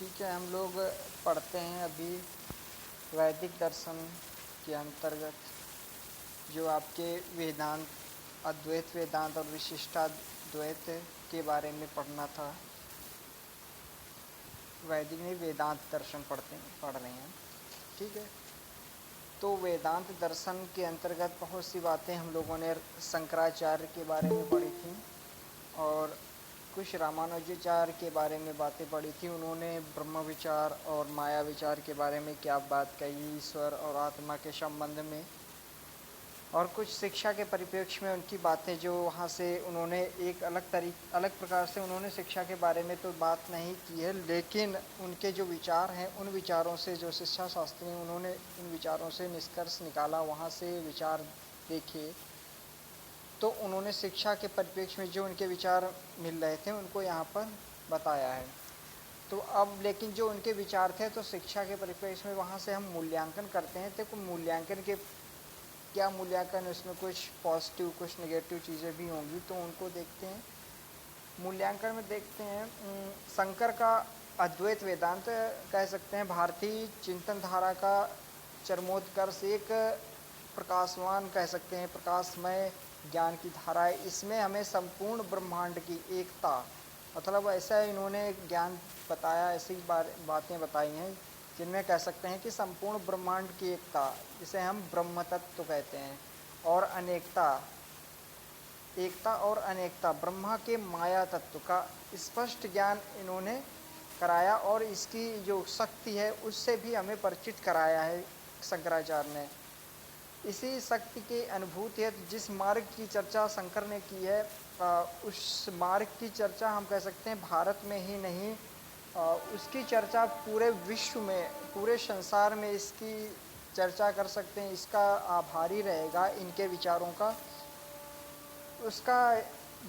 ठीक है, हम लोग पढ़ते हैं अभी वैदिक दर्शन के अंतर्गत जो आपके वेदांत, अद्वैत वेदांत और विशिष्टाद्वैत के बारे में पढ़ना था। वैदिक नहीं, वेदांत दर्शन पढ़ रहे हैं। ठीक है, तो वेदांत दर्शन के अंतर्गत बहुत सी बातें हम लोगों ने शंकराचार्य के बारे में पढ़ी थी और कुछ रामानुजाचार्य के बारे में बातें पढ़ी थी। उन्होंने ब्रह्म विचार और माया विचार के बारे में क्या बात कही, ईश्वर और आत्मा के संबंध में, और कुछ शिक्षा के परिप्रेक्ष्य में उनकी बातें जो वहाँ से उन्होंने एक अलग प्रकार से उन्होंने शिक्षा के बारे में तो बात नहीं की है, लेकिन उनके जो विचार हैं उन विचारों से जो शिक्षा शास्त्री हैं उन्होंने उन विचारों से निष्कर्ष निकाला, वहाँ से विचार देखे, तो उन्होंने शिक्षा के परिप्रेक्ष्य में जो उनके विचार मिल रहे थे उनको यहाँ पर बताया है। तो अब लेकिन जो उनके विचार थे तो शिक्षा के परिप्रेक्ष्य में वहाँ से हम मूल्यांकन करते हैं, तो मूल्यांकन के क्या मूल्यांकन, उसमें कुछ पॉजिटिव कुछ नेगेटिव चीज़ें भी होंगी, तो उनको देखते हैं। मूल्यांकन में देखते हैं शंकर का अद्वैत वेदांत कह सकते हैं भारतीय चिंतन धारा का चरमोत्कर्ष, एक प्रकाशवान कह सकते हैं, प्रकाशमय ज्ञान की धारा है। इसमें हमें संपूर्ण ब्रह्मांड की एकता, मतलब ऐसा इन्होंने ज्ञान बताया, ऐसी बातें बताई हैं जिनमें कह सकते हैं कि संपूर्ण ब्रह्मांड की एकता, जिसे हम ब्रह्म तत्व कहते हैं, और एकता और अनेकता, ब्रह्मा के माया तत्व का स्पष्ट ज्ञान इन्होंने कराया और इसकी जो शक्ति है उससे भी हमें परिचित कराया है शंकराचार्य ने। इसी शक्ति की अनुभूति है, जिस मार्ग की चर्चा शंकर ने की है उस मार्ग की चर्चा हम कह सकते हैं भारत में ही नहीं, उसकी चर्चा पूरे विश्व में, पूरे संसार में इसकी चर्चा कर सकते हैं। इसका आभारी रहेगा इनके विचारों का, उसका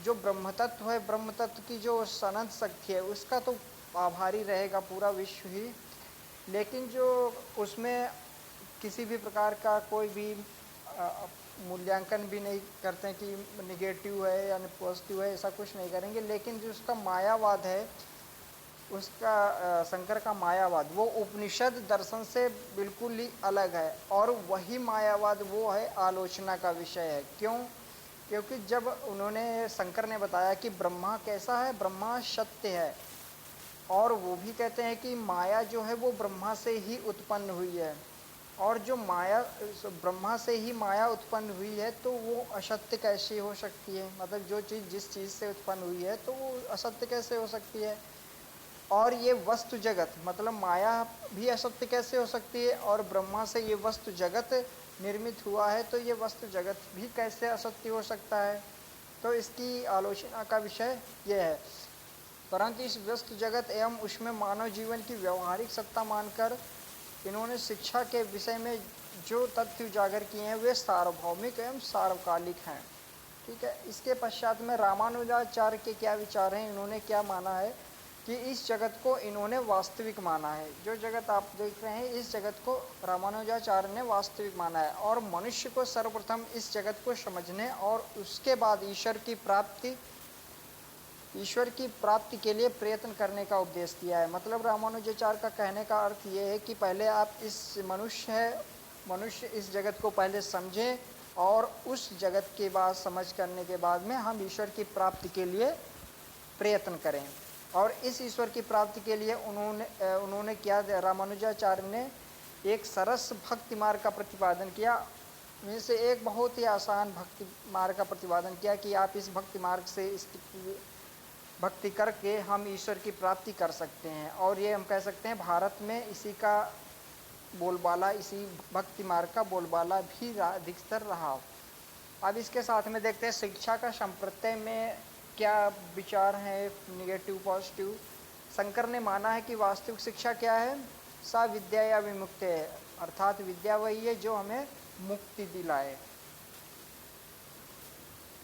जो ब्रह्म तत्व है, ब्रह्म तत्व की जो अनंत शक्ति है उसका तो आभारी रहेगा पूरा विश्व ही। लेकिन जो उसमें किसी भी प्रकार का कोई भी मूल्यांकन भी नहीं करते हैं कि निगेटिव है या पॉजिटिव है, ऐसा कुछ नहीं करेंगे। लेकिन जो उसका मायावाद है, उसका शंकर का मायावाद वो उपनिषद दर्शन से बिल्कुल ही अलग है, और वही मायावाद वो है आलोचना का विषय है। क्यों? क्योंकि जब उन्होंने शंकर ने बताया कि ब्रह्मा कैसा है, ब्रह्मा सत्य है, और वो भी कहते हैं कि माया जो है वो ब्रह्मा से ही उत्पन्न हुई है, और जो माया ब्रह्मा से ही माया उत्पन्न हुई है तो वो असत्य कैसे हो सकती है, मतलब जो चीज़ जिस चीज़ से उत्पन्न हुई है तो वो असत्य कैसे हो सकती है। और ये वस्तु जगत, मतलब माया भी असत्य कैसे हो सकती है, और ब्रह्मा से ये वस्तु जगत निर्मित हुआ है तो ये वस्तु जगत भी कैसे असत्य हो सकता है। तो इसकी आलोचना का विषय यह है। परंतु इस वस्तु जगत एवं उसमें मानव जीवन की व्यवहारिक सत्ता मानकर इन्होंने शिक्षा के विषय में जो तथ्य उजागर किए हैं वे सार्वभौमिक एवं सार्वकालिक हैं। ठीक है, इसके पश्चात में रामानुजाचार्य के क्या विचार हैं, इन्होंने क्या माना है कि इस जगत को इन्होंने वास्तविक माना है। जो जगत आप देख रहे हैं इस जगत को रामानुजाचार्य ने वास्तविक माना है, और मनुष्य को सर्वप्रथम इस जगत को समझने और उसके बाद ईश्वर की प्राप्ति के लिए प्रयत्न करने का उपदेश दिया है। मतलब रामानुजाचार्य का कहने का अर्थ ये है कि पहले आप इस मनुष्य इस जगत को पहले समझें, और उस जगत के बाद समझ करने के बाद में हम ईश्वर की प्राप्ति के लिए प्रयत्न करें। और इस ईश्वर की प्राप्ति के लिए उन्होंने क्या, रामानुजाचार्य ने एक सरस भक्ति मार्ग का प्रतिपादन किया, में से एक बहुत ही आसान भक्ति मार्ग का प्रतिपादन किया कि आप इस भक्ति मार्ग से इस भक्ति करके हम ईश्वर की प्राप्ति कर सकते हैं। और ये हम कह सकते हैं भारत में इसी का बोलबाला, इसी भक्ति मार्ग का बोलबाला भी अधिकतर रहा। अब इसके साथ में देखते हैं शिक्षा का संप्रत्यय में क्या विचार है, निगेटिव पॉजिटिव। शंकर ने माना है कि वास्तविक शिक्षा क्या है, सा विद्या या विमुक्ति है, अर्थात विद्या वही है जो हमें मुक्ति दिलाए।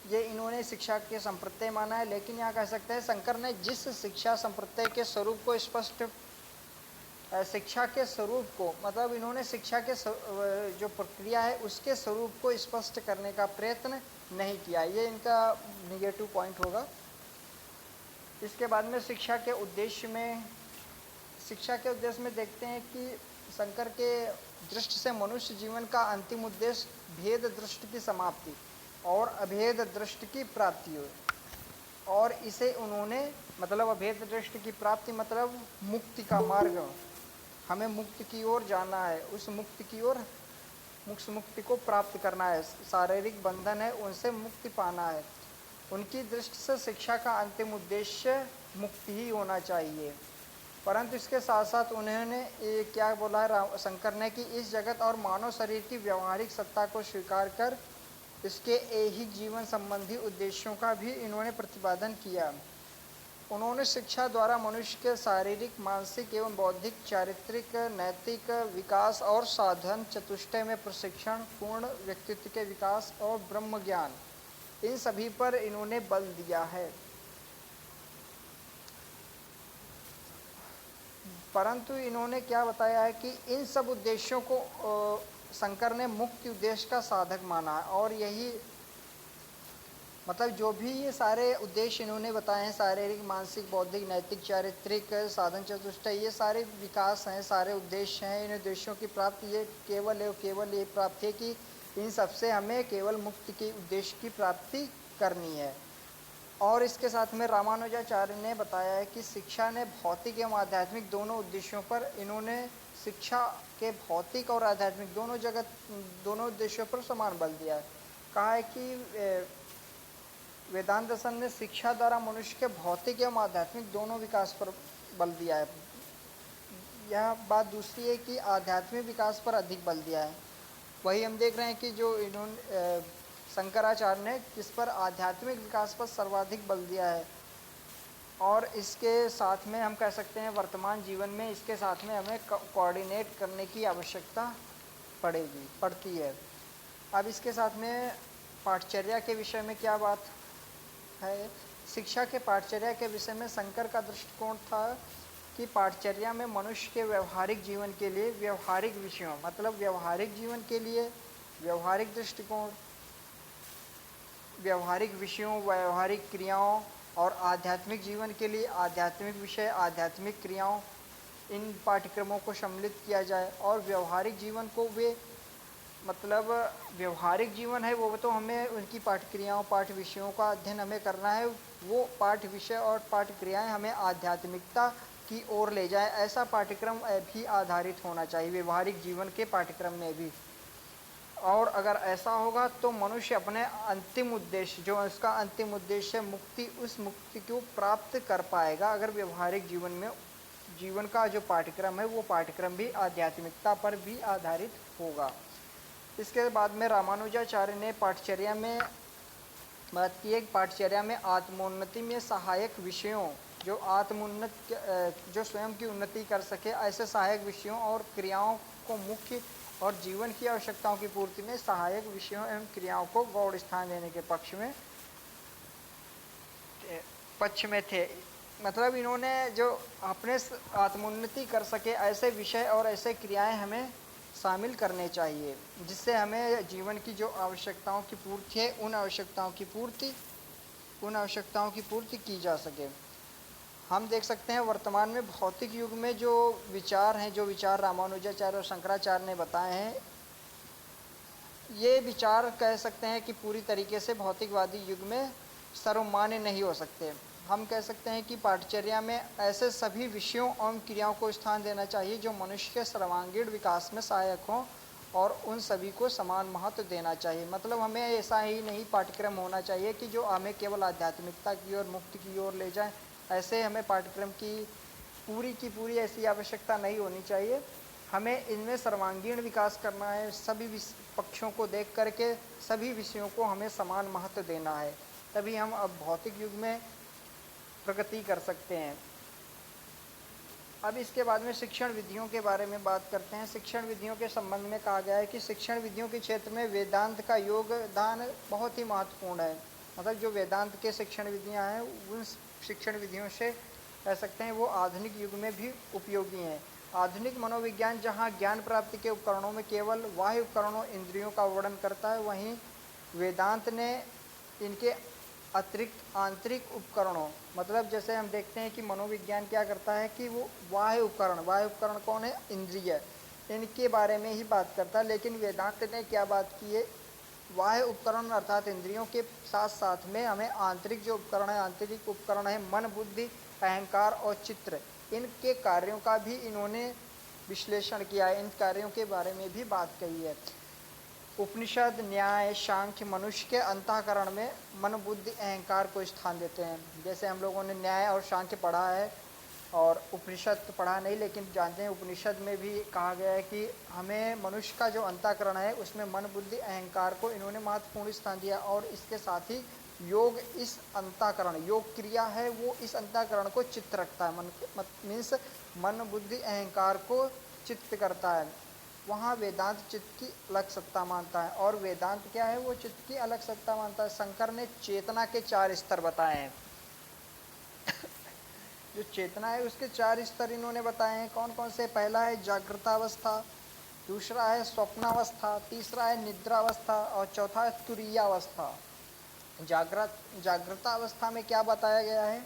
ये इन्होंने शिक्षा के संप्रत्यय माना है। लेकिन यहाँ कह सकते हैं शंकर ने जिस शिक्षा संप्रत्यय के स्वरूप को स्पष्ट, शिक्षा के स्वरूप को, मतलब इन्होंने शिक्षा के जो प्रक्रिया है उसके स्वरूप को स्पष्ट करने का प्रयत्न नहीं किया, ये इनका निगेटिव पॉइंट होगा। इसके बाद में शिक्षा के उद्देश्य में शिक्षा के उद्देश्य में देखते हैं कि शंकर के दृष्टि से मनुष्य जीवन का अंतिम उद्देश्य भेद दृष्टि की समाप्ति और अभेद दृष्टि की प्राप्ति हो। और इसे उन्होंने मतलब अभेद दृष्टि की प्राप्ति मतलब मुक्ति का मार्ग, हमें मुक्ति की ओर जाना है, उस मुक्ति की ओर मुक्ति को प्राप्त करना है, शारीरिक बंधन है उनसे मुक्ति पाना है। उनकी दृष्टि से शिक्षा का अंतिम उद्देश्य मुक्ति ही होना चाहिए। परंतु इसके साथ साथ उन्होंने क्या बोला है शंकर ने कि इस जगत और मानव शरीर की व्यवहारिक सत्ता को स्वीकार कर इसके ऐहिक जीवन संबंधी उद्देश्यों का भी इन्होंने प्रतिपादन किया। उन्होंने शिक्षा द्वारा मनुष्य के शारीरिक, मानसिक एवं बौद्धिक, चारित्रिक, नैतिक विकास और साधन चतुष्टय में प्रशिक्षण, पूर्ण व्यक्तित्व के विकास और ब्रह्म ज्ञान, इन सभी पर इन्होंने बल दिया है। परंतु इन्होंने क्या बताया है कि इन सब उद्देश्यों को शंकर ने मुक्ति उद्देश्य का साधक माना है। और यही मतलब जो भी ये सारे उद्देश्य इन्होंने बताए हैं, शारीरिक, मानसिक, बौद्धिक, नैतिक, चारित्रिक, साधन चतुष्टय, ये सारे विकास हैं, सारे उद्देश्य हैं। इन उद्देश्यों की प्राप्ति ये केवल ये प्राप्ति है कि इन सबसे हमें केवल मुक्ति के उद्देश्य की प्राप्ति करनी है। और इसके साथ में रामानुजाचार्य ने बताया है कि शिक्षा ने भौतिक एवं आध्यात्मिक दोनों उद्देश्यों पर इन्होंने शिक्षा के भौतिक और आध्यात्मिक दोनों उद्देश्यों पर समान बल दिया है। कहा है कि वेदांत दर्शन ने शिक्षा द्वारा मनुष्य के भौतिक एवं आध्यात्मिक दोनों विकास पर बल दिया है। यह बात दूसरी है कि आध्यात्मिक विकास पर अधिक बल दिया है। वही हम देख रहे हैं कि जो इन्होंने शंकराचार्य ने किस पर, आध्यात्मिक विकास पर सर्वाधिक बल दिया है। और इसके साथ में हम कह सकते हैं वर्तमान जीवन में इसके साथ में हमें कोऑर्डिनेट करने की आवश्यकता पड़ती है। अब इसके साथ में पाठचर्या के विषय में क्या बात है। शिक्षा के पाठचर्या के विषय में शंकर का दृष्टिकोण था कि पाठचर्या में मनुष्य के व्यवहारिक जीवन के लिए व्यवहारिक विषयों मतलब व्यवहारिक जीवन के लिए व्यवहारिक दृष्टिकोण, व्यवहारिक विषयों, व्यवहारिक क्रियाओं और आध्यात्मिक जीवन के लिए आध्यात्मिक विषय, आध्यात्मिक क्रियाओं, इन पाठ्यक्रमों को सम्मिलित किया जाए। और व्यवहारिक जीवन को वे मतलब व्यवहारिक जीवन है वो तो हमें उनकी पाठ क्रियाओं, पाठ विषयों का अध्ययन हमें करना है। वो पाठ विषय और पाठ क्रियाएँ हमें आध्यात्मिकता की ओर ले जाए, ऐसा पाठ्यक्रम भी आधारित होना चाहिए व्यवहारिक जीवन के पाठ्यक्रम में भी। और अगर ऐसा होगा तो मनुष्य अपने अंतिम उद्देश्य, जो उसका अंतिम उद्देश्य है मुक्ति, उस मुक्ति को प्राप्त कर पाएगा अगर व्यवहारिक जीवन में जीवन का जो पाठ्यक्रम है वो पाठ्यक्रम भी आध्यात्मिकता पर भी आधारित होगा। इसके बाद में रामानुजाचार्य ने पाठचर्या में बात की है। पाठचर्या में आत्मोन्नति में सहायक विषयों, जो स्वयं की उन्नति कर सके, ऐसे सहायक विषयों और क्रियाओं को मुख्य और जीवन की आवश्यकताओं की पूर्ति में सहायक विषयों एवं क्रियाओं को गौण स्थान देने के पक्ष में थे। मतलब इन्होंने जो अपने आत्मोन्नति कर सके ऐसे विषय और ऐसे क्रियाएं हमें शामिल करने चाहिए, जिससे हमें जीवन की जो आवश्यकताओं की पूर्ति है उन आवश्यकताओं की पूर्ति की जा सके। हम देख सकते हैं वर्तमान में भौतिक युग में जो विचार रामानुजाचार्य और शंकराचार्य ने बताए हैं, ये विचार कह सकते हैं कि पूरी तरीके से भौतिकवादी युग में सर्वमान्य नहीं हो सकते। हम कह सकते हैं कि पाठचर्या में ऐसे सभी विषयों एवं क्रियाओं को स्थान देना चाहिए जो मनुष्य के सर्वांगीण विकास में सहायक हों और उन सभी को समान महत्व देना चाहिए। मतलब हमें ऐसा ही नहीं पाठ्यक्रम होना चाहिए कि जो हमें केवल आध्यात्मिकता की ओर, मुक्ति की ओर ले जाए। ऐसे हमें पाठ्यक्रम की पूरी ऐसी आवश्यकता नहीं होनी चाहिए। हमें इनमें सर्वांगीण विकास करना है। सभी पक्षों को देख करके सभी विषयों को हमें समान महत्व देना है, तभी हम अब भौतिक युग में प्रगति कर सकते हैं। अब इसके बाद में शिक्षण विधियों के बारे में बात करते हैं। शिक्षण विधियों के संबंध में कहा गया है कि शिक्षण विधियों के क्षेत्र में वेदांत का योगदान बहुत ही महत्वपूर्ण है। मतलब जो वेदांत के शिक्षण विधियां हैं उन शिक्षण विधियों से कह सकते हैं वो आधुनिक युग में भी उपयोगी हैं। आधुनिक मनोविज्ञान जहाँ ज्ञान प्राप्ति के उपकरणों में केवल बाह्य उपकरणों, इंद्रियों का वर्णन करता है, वहीं वेदांत ने इनके अतिरिक्त आंतरिक उपकरणों, मतलब जैसे हम देखते हैं कि मनोविज्ञान क्या करता है कि वो बाह्य उपकरण कौन है, इंद्रिय, इनके बारे में ही बात करता है। लेकिन वेदांत ने क्या बात की है, बाह्य उपकरण अर्थात इंद्रियों के साथ साथ में हमें आंतरिक जो उपकरण है, आंतरिक उपकरण है मन, बुद्धि, अहंकार और चित्र, इनके कार्यों का भी इन्होंने विश्लेषण किया है, इन कार्यों के बारे में भी बात कही है। उपनिषद, न्याय, सांख्य मनुष्य के अंतःकरण में मन, बुद्धि, अहंकार को स्थान देते हैं। जैसे हम लोगों ने न्याय और सांख्य पढ़ा है और उपनिषद तो पढ़ा नहीं, लेकिन जानते हैं उपनिषद में भी कहा गया है कि हमें मनुष्य का जो अंतःकरण है उसमें मन, बुद्धि, अहंकार को इन्होंने महत्वपूर्ण स्थान दिया। और इसके साथ ही योग, इस अंतःकरण, योग क्रिया है वो इस अंतःकरण को चित्त रखता है, मन मीन्स मन, बुद्धि, अहंकार को चित्त करता है। वहाँ वेदांत चित्त की अलग सत्ता मानता है। और वेदांत क्या है, वो चित्त की अलग सत्ता मानता है। शंकर ने चेतना के 4 स्तर बताए हैं। जो चेतना है उसके 4 स्तर इन्होंने बताए हैं। कौन कौन से? पहला है जागृतावस्था, दूसरा है स्वप्नावस्था, तीसरा है निद्रावस्था और चौथा है तुरीयावस्था। जागृतावस्था में क्या बताया गया है,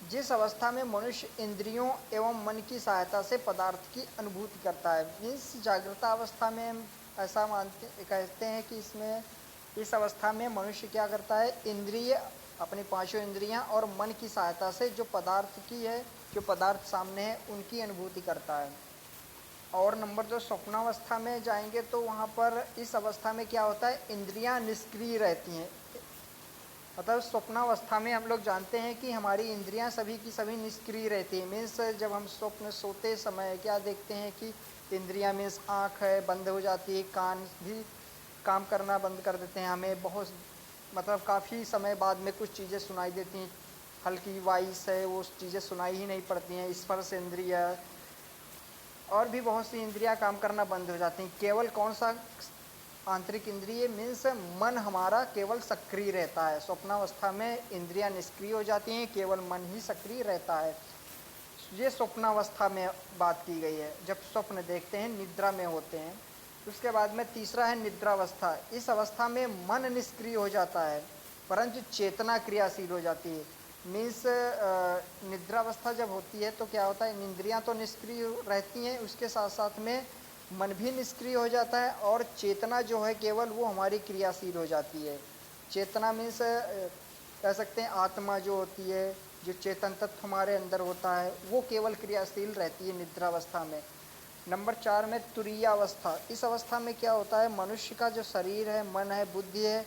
जिस अवस्था में मनुष्य इंद्रियों एवं मन की सहायता से पदार्थ की अनुभूति करता है। मीन्स जागृतावस्था में हम ऐसा कहते हैं कि इसमें, इस अवस्था में मनुष्य क्या करता है, इंद्रिय, अपनी 5 इंद्रियां और मन की सहायता से जो पदार्थ की है, जो पदार्थ सामने है उनकी अनुभूति करता है। और नंबर 2 स्वप्नावस्था में जाएंगे तो वहाँ पर इस अवस्था में क्या होता है, इंद्रियां निष्क्रिय रहती हैं। मतलब स्वप्नावस्था में हम लोग जानते हैं कि हमारी इंद्रियां सभी की सभी निष्क्रिय रहती है। मीन्स जब हम स्वप्न सोते समय क्या देखते हैं कि इंद्रियां, मीन्स आँख है बंद हो जाती है, कान भी काम करना बंद कर देते हैं, हमें बहुत मतलब काफ़ी समय बाद में कुछ चीज़ें सुनाई देती हैं, हल्की वॉइस है वो चीज़ें सुनाई ही नहीं पड़ती हैं, स्पर्श इंद्रिय और भी बहुत सी इंद्रियां काम करना बंद हो जाती हैं। केवल कौन सा आंतरिक इंद्रिय, मीन्स मन हमारा केवल सक्रिय रहता है। स्वप्नावस्था में इंद्रियां निष्क्रिय हो जाती हैं, केवल मन ही सक्रिय रहता है। ये स्वप्नावस्था में बात की गई है, जब स्वप्न देखते हैं, निद्रा में होते हैं। उसके बाद में तीसरा है निद्रावस्था। इस अवस्था में मन निष्क्रिय हो जाता है परंतु चेतना क्रियाशील हो जाती है। मीन्स निद्रावस्था जब होती है तो क्या होता है, इंद्रियां तो निष्क्रिय रहती हैं, उसके साथ साथ में मन भी निष्क्रिय हो जाता है और चेतना जो है केवल वो हमारी क्रियाशील हो जाती है। चेतना मीन्स कह सकते हैं आत्मा जो होती है, जो चेतन तत्व हमारे अंदर होता है, वो केवल क्रियाशील रहती है निद्रावस्था में। नंबर 4 में तुरीयावस्था। इस अवस्था में क्या होता है, मनुष्य का जो शरीर है, मन है, बुद्धि है,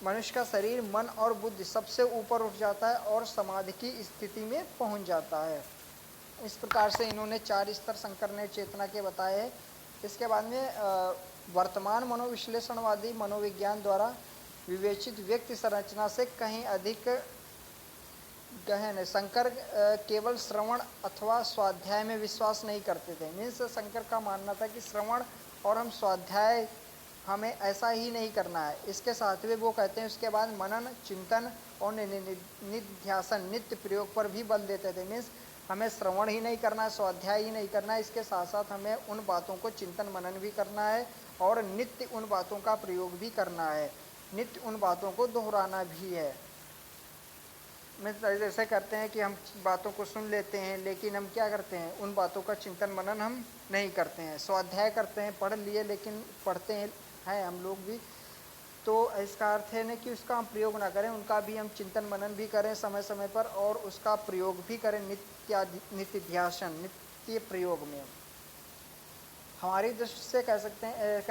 मनुष्य का शरीर, मन और बुद्धि सबसे ऊपर उठ जाता है और समाधि की स्थिति में पहुंच जाता है। इस प्रकार से इन्होंने 4 स्तर शंकर ने चेतना के बताए हैं। इसके बाद में वर्तमान मनोविश्लेषणवादी मनोविज्ञान द्वारा विवेचित व्यक्ति संरचना से कहीं अधिक गहन है। शंकर केवल श्रवण अथवा स्वाध्याय में विश्वास नहीं करते थे। मीन्स शंकर का मानना था कि श्रवण और हम स्वाध्याय हमें ऐसा ही नहीं करना है। इसके साथ में वो कहते हैं उसके बाद मनन, चिंतन और निध्यासन, नित्य प्रयोग पर भी बल देते थे। मीन्स हमें श्रवण ही नहीं करना है, स्वाध्याय ही नहीं करना है, इसके साथ साथ हमें उन बातों को चिंतन मनन भी करना है और नित्य उन बातों का प्रयोग भी करना है, नित्य उन बातों को दोहराना भी है। में जैसे करते हैं कि हम बातों को सुन लेते हैं लेकिन हम क्या करते हैं, उन बातों का चिंतन मनन हम नहीं करते हैं। स्वाध्याय करते हैं, पढ़ लिए लेकिन पढ़ते हैं हम लोग भी, तो इसका अर्थ है ना कि उसका हम प्रयोग ना करें, उनका भी हम चिंतन मनन भी करें समय समय पर और उसका प्रयोग भी करें नित्य ध्यान, नित्य प्रयोग में। हमारी दृष्टि से कह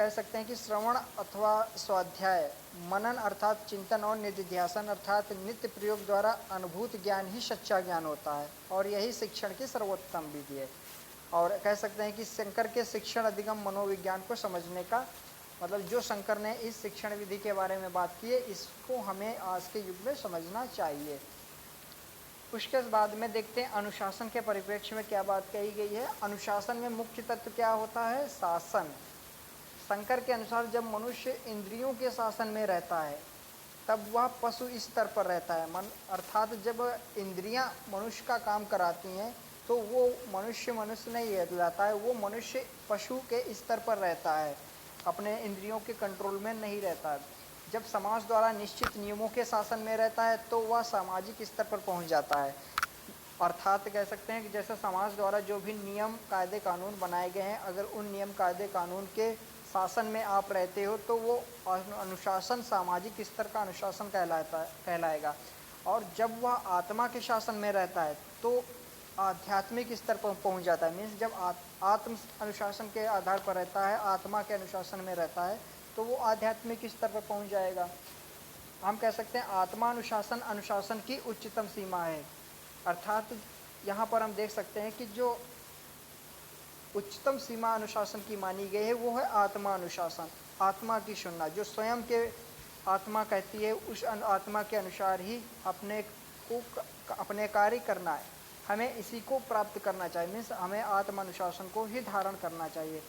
सकते हैं कि श्रवण अथवा स्वाध्याय, मनन अर्थात चिंतन और निधिध्यासन अर्थात नित्य प्रयोग द्वारा अनुभूत ज्ञान ही सच्चा ज्ञान होता है और यही शिक्षण की सर्वोत्तम विधि है। और कह सकते हैं कि शंकर के शिक्षण अधिगम मनोविज्ञान को समझने का मतलब, जो शंकर ने इस शिक्षण विधि के बारे में बात की है, इसको हमें आज के युग में समझना चाहिए। उसके बाद में देखते हैं अनुशासन के परिप्रेक्ष्य में क्या बात कही गई है। अनुशासन में मुख्य तत्व क्या होता है, शासन। शंकर के अनुसार जब मनुष्य इंद्रियों के शासन में रहता है तब वह पशु स्तर पर रहता है। मन अर्थात जब इंद्रियां मनुष्य का काम कराती हैं तो वो मनुष्य नहीं रहता है, वो मनुष्य पशु के स्तर पर रहता है, अपने इंद्रियों के कंट्रोल में नहीं रहता है। जब समाज द्वारा निश्चित नियमों के शासन में रहता है तो वह सामाजिक स्तर पर पहुंच जाता है। अर्थात कह सकते हैं कि जैसे समाज द्वारा जो भी नियम कायदे कानून बनाए गए हैं, अगर उन नियम कायदे कानून के शासन में आप रहते हो तो वो अनुशासन सामाजिक स्तर का अनुशासन कहलाएगा। और जब वह आत्मा के शासन में रहता है तो आध्यात्मिक स्तर पर पहुंच जाता है। मीन्स जब आत्म अनुशासन के आधार पर रहता है, आत्मा के अनुशासन में रहता है, तो वो आध्यात्मिक स्तर पर पहुंच जाएगा। हम कह सकते हैं आत्मा अनुशासन अनुशासन की उच्चतम सीमा है। अर्थात यहाँ पर हम देख सकते हैं कि जो उच्चतम सीमा अनुशासन की मानी गई है वो है आत्मा अनुशासन, आत्मा की सुनना। जो स्वयं के आत्मा कहती है उस आत्मा के अनुसार ही अपने कार्य करना है। हमें इसी को प्राप्त करना चाहिए। मीन्स हमें आत्म अनुशासन को ही धारण करना चाहिए।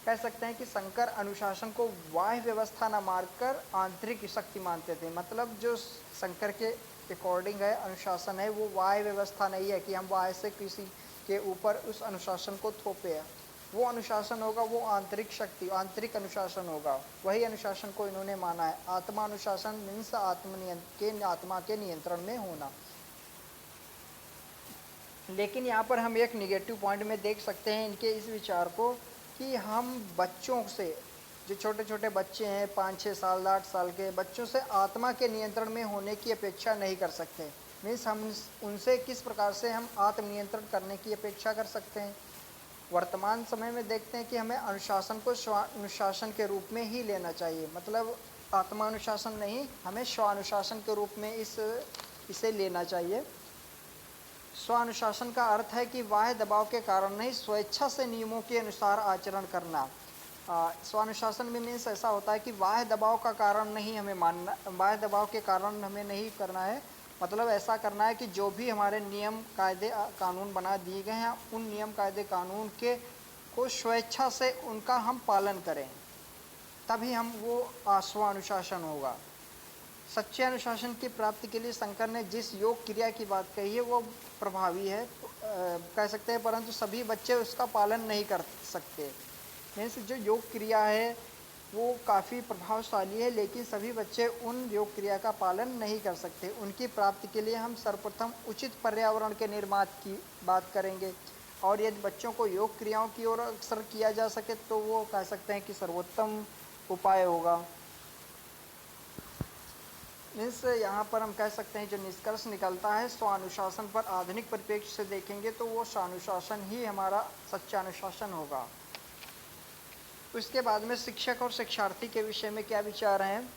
कह सकते हैं कि शंकर अनुशासन को बाह्य व्यवस्था न मारकर आंतरिक शक्ति मानते थे। मतलब जो शंकर के अकॉर्डिंग है अनुशासन है वो बाह्य व्यवस्था नहीं है कि हम बाह्य से किसी के ऊपर उस अनुशासन को थोपे है। वो अनुशासन होगा वो आंतरिक शक्ति, आंतरिक अनुशासन होगा। वही अनुशासन को इन्होंने माना है। आत्मा अनुशासन मीन्स आत्मा के नियंत्रण में होना। लेकिन यहाँ पर हम एक निगेटिव पॉइंट में देख सकते हैं इनके इस विचार को कि हम बच्चों से, जो छोटे छोटे बच्चे हैं 5-6 साल 8 साल के बच्चों से आत्मा के नियंत्रण में होने की अपेक्षा नहीं कर सकते। मीन्स हम उनसे किस प्रकार से हम आत्मनियंत्रण करने की अपेक्षा कर सकते हैं। वर्तमान समय में देखते हैं कि हमें अनुशासन को स्वानुशासन के रूप में ही लेना चाहिए। मतलब आत्मानुशासन नहीं, हमें स्वानुशासन के रूप में इसे लेना चाहिए। स्वानुशासन का अर्थ है कि बाह्य दबाव के कारण नहीं, स्वेच्छा से नियमों के अनुसार आचरण करना। स्वानुशासन में मीन्स ऐसा होता है कि बाह्य दबाव का कारण नहीं हमें मानना, बाह्य दबाव के कारण हमें नहीं करना है। मतलब ऐसा करना है कि जो भी हमारे नियम कायदे कानून बना दिए गए हैं उन नियम कायदे कानून को स्वेच्छा से उनका हम पालन करें, तभी हम वो स्वानुशासन होगा। सच्चे अनुशासन की प्राप्ति के लिए शंकर ने जिस योग क्रिया की बात कही है वो प्रभावी है कह सकते हैं, परंतु सभी बच्चे उसका पालन नहीं कर सकते। मीन्स जो योग क्रिया है वो काफ़ी प्रभावशाली है, लेकिन सभी बच्चे उन योग क्रिया का पालन नहीं कर सकते। उनकी प्राप्ति के लिए हम सर्वप्रथम उचित पर्यावरण के निर्माण की बात करेंगे, और यदि बच्चों को योग क्रियाओं की ओर अक्सर किया जा सके तो वो कह सकते हैं कि सर्वोत्तम उपाय होगा। मीन्स यहाँ पर हम कह सकते हैं जो निष्कर्ष निकलता है स्वानुशासन पर आधुनिक परिप्रेक्ष्य से देखेंगे तो वो स्वानुशासन ही हमारा सच्चा अनुशासन होगा। उसके बाद में शिक्षक और शिक्षार्थी के विषय में क्या विचार हैं।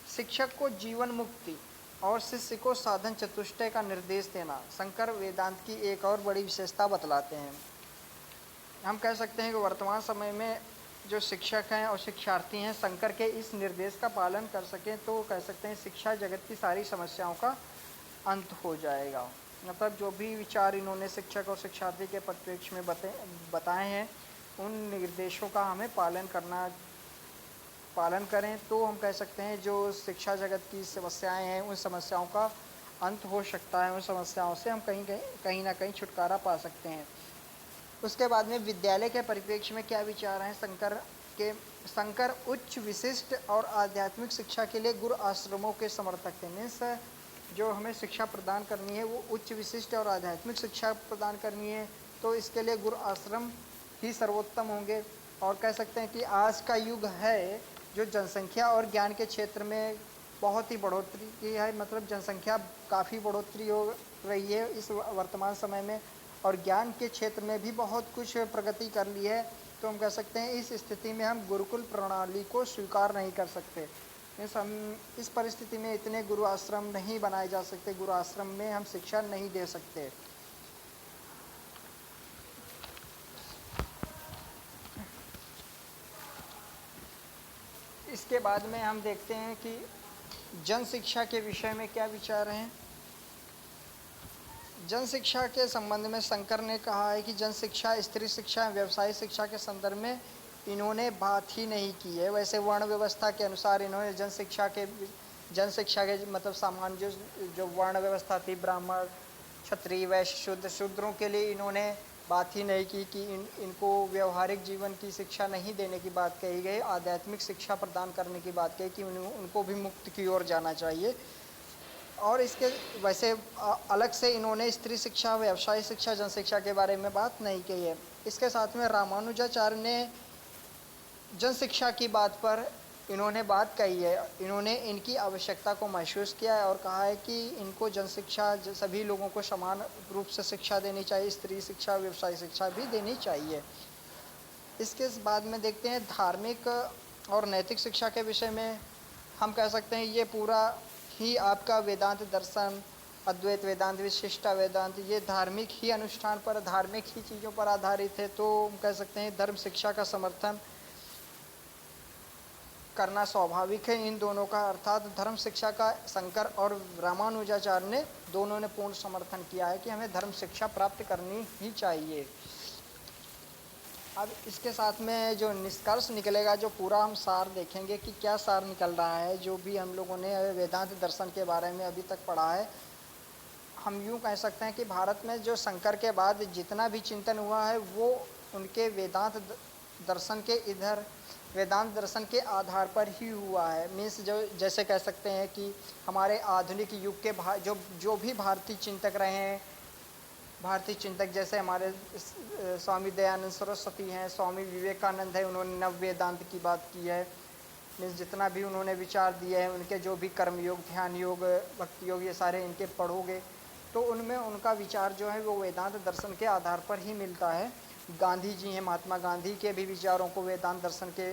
शिक्षक को जीवन मुक्ति और शिष्य को साधन चतुष्टय का निर्देश देना शंकर वेदांत की एक और बड़ी विशेषता बतलाते हैं। हम कह सकते हैं कि वर्तमान समय में जो शिक्षक हैं और शिक्षार्थी हैं शंकर के इस निर्देश का पालन कर सकें तो कह सकते हैं शिक्षा जगत की सारी समस्याओं का अंत हो जाएगा। मतलब जो भी विचार इन्होंने शिक्षक और शिक्षार्थी के परिप्रेक्ष्य में बताए हैं उन निर्देशों का हमें पालन करें तो हम कह सकते हैं जो शिक्षा जगत की समस्याएं हैं उन समस्याओं का अंत हो सकता है। उन समस्याओं से हम कहीं ना कहीं छुटकारा पा सकते हैं। उसके बाद में विद्यालय के परिप्रेक्ष्य में क्या विचार हैं शंकर उच्च विशिष्ट और आध्यात्मिक शिक्षा के लिए गुरु आश्रमों के समर्थक थे। मीन्स जो हमें शिक्षा प्रदान करनी है वो उच्च विशिष्ट और आध्यात्मिक शिक्षा प्रदान करनी है तो इसके लिए गुरु आश्रम ही सर्वोत्तम होंगे। और कह सकते हैं कि आज का युग है जो जनसंख्या और ज्ञान के क्षेत्र में बहुत ही बढ़ोतरी की है। मतलब जनसंख्या काफ़ी बढ़ोतरी हो रही है इस वर्तमान समय में और ज्ञान के क्षेत्र में भी बहुत कुछ प्रगति कर ली है। तो हम कह सकते हैं इस स्थिति में हम गुरुकुल प्रणाली को स्वीकार नहीं कर सकते। हम इस परिस्थिति में इतने गुरु आश्रम नहीं बनाए जा सकते, गुरु आश्रम में हम शिक्षा नहीं दे सकते। इसके बाद में हम देखते हैं कि जन शिक्षा के विषय में क्या विचार हैं। जन शिक्षा के संबंध में शंकर ने कहा है कि जन शिक्षा स्त्री शिक्षा व्यवसायिक शिक्षा के संदर्भ में इन्होंने बात ही नहीं की है। वैसे वर्ण व्यवस्था के अनुसार इन्होंने जन शिक्षा के मतलब सामान्य जो वर्ण व्यवस्था थी ब्राह्मण क्षत्रिय वैश्य शूद्रों के लिए इन्होंने बात ही नहीं की कि इनको व्यवहारिक जीवन की शिक्षा नहीं देने की बात कही गई, आध्यात्मिक शिक्षा प्रदान करने की बात कही कि उनको भी मुक्त की ओर जाना चाहिए। और इसके वैसे अलग से इन्होंने स्त्री शिक्षा, व्यवसाय शिक्षा, जन शिक्षा के बारे में बात नहीं की है। इसके साथ में रामानुजाचार्य ने जन शिक्षा की बात पर इन्होंने बात कही है। इन्होंने इनकी आवश्यकता को महसूस किया है और कहा है कि इनको जन शिक्षा, सभी लोगों को समान रूप से शिक्षा देनी चाहिए, स्त्री शिक्षा, व्यवसाय शिक्षा भी देनी चाहिए। इसके बाद में देखते हैं धार्मिक और नैतिक शिक्षा के विषय में। हम कह सकते हैं ये पूरा ही आपका वेदांत दर्शन, अद्वैत वेदांत, विशिष्टा वेदांत, ये धार्मिक ही अनुष्ठान पर, धार्मिक ही चीज़ों पर आधारित है। तो हम कह सकते हैं धर्म शिक्षा का समर्थन करना स्वाभाविक है इन दोनों का, अर्थात धर्म शिक्षा का शंकर और रामानुजाचार्य ने दोनों ने पूर्ण समर्थन किया है कि हमें धर्म शिक्षा प्राप्त करनी ही चाहिए। अब इसके साथ में जो निष्कर्ष निकलेगा, जो पूरा हम सार देखेंगे कि क्या सार निकल रहा है, जो भी हम लोगों ने वेदांत दर्शन के बारे में अभी तक पढ़ा है। हम यूँ कह सकते हैं कि भारत में जो शंकर के बाद जितना भी चिंतन हुआ है वो उनके वेदांत दर्शन के वेदांत दर्शन के आधार पर ही हुआ है। मीन्स जो जैसे कह सकते हैं कि हमारे आधुनिक युग के जो भी भारतीय चिंतक रहे हैं, भारतीय चिंतक जैसे हमारे स्वामी दयानंद सरस्वती हैं, स्वामी विवेकानंद है, उन्होंने नव वेदांत की बात की है। मीन्स जितना भी उन्होंने विचार दिए हैं, उनके जो भी कर्म योग, ध्यान योग, भक्ति योग, ये सारे इनके पढ़ोगे तो उनमें उनका विचार जो है वो वेदांत दर्शन के आधार पर ही मिलता है। गांधी जी हैं, महात्मा गांधी के भी विचारों को वेदांत दर्शन के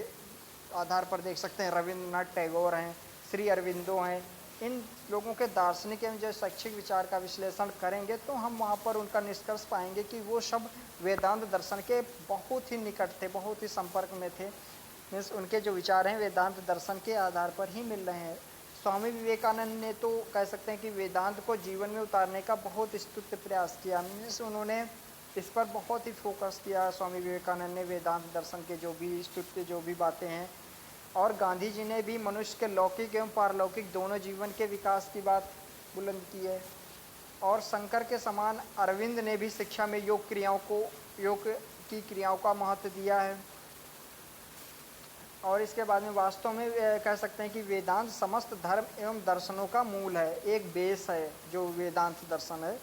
आधार पर देख सकते हैं। रविंद्रनाथ टैगोर हैं, श्री अरविंदो हैं। इन लोगों के दार्शनिक एवं जो शैक्षिक विचार का विश्लेषण करेंगे तो हम वहाँ पर उनका निष्कर्ष पाएंगे कि वो सब वेदांत दर्शन के बहुत ही निकट थे, बहुत ही संपर्क में थे। मीन्स उनके जो विचार हैं वेदांत दर्शन के आधार पर ही मिल रहे हैं। स्वामी विवेकानंद ने तो कह सकते हैं कि वेदांत को जीवन में उतारने का बहुत स्तुत्य प्रयास किया। मीन्स उन्होंने इस पर बहुत ही फोकस किया। स्वामी विवेकानंद ने वेदांत दर्शन के जो भी स्तुत्य, जो भी बातें हैं। और गांधी जी ने भी मनुष्य के लौकिक एवं पारलौकिक दोनों जीवन के विकास की बात बुलंद की है। और शंकर के समान अरविंद ने भी शिक्षा में योग की क्रियाओं का महत्व दिया है। और इसके बाद में वास्तव में कह सकते हैं कि वेदांत समस्त धर्म एवं दर्शनों का मूल है, एक बेस है जो वेदांत दर्शन है।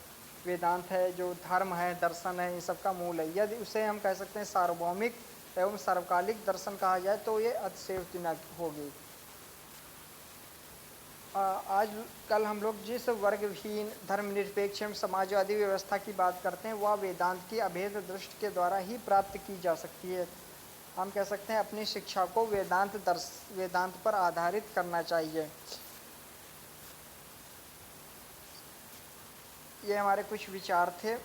वेदांत है जो धर्म है, दर्शन है, इन सब का मूल है। यदि उसे हम कह सकते हैं सार्वभौमिक एवं सर्वकालिक दर्शन कहा जाए तो ये अतिशयोक्ति न होगी। आज कल हम लोग जिस वर्गहीन, धर्मनिरपेक्ष एवं समाजवादी व्यवस्था की बात करते हैं वह वेदांत की अभेद दृष्टि के द्वारा ही प्राप्त की जा सकती है। हम कह सकते हैं अपनी शिक्षा को वेदांत पर आधारित करना चाहिए। ये हमारे कुछ विचार थे।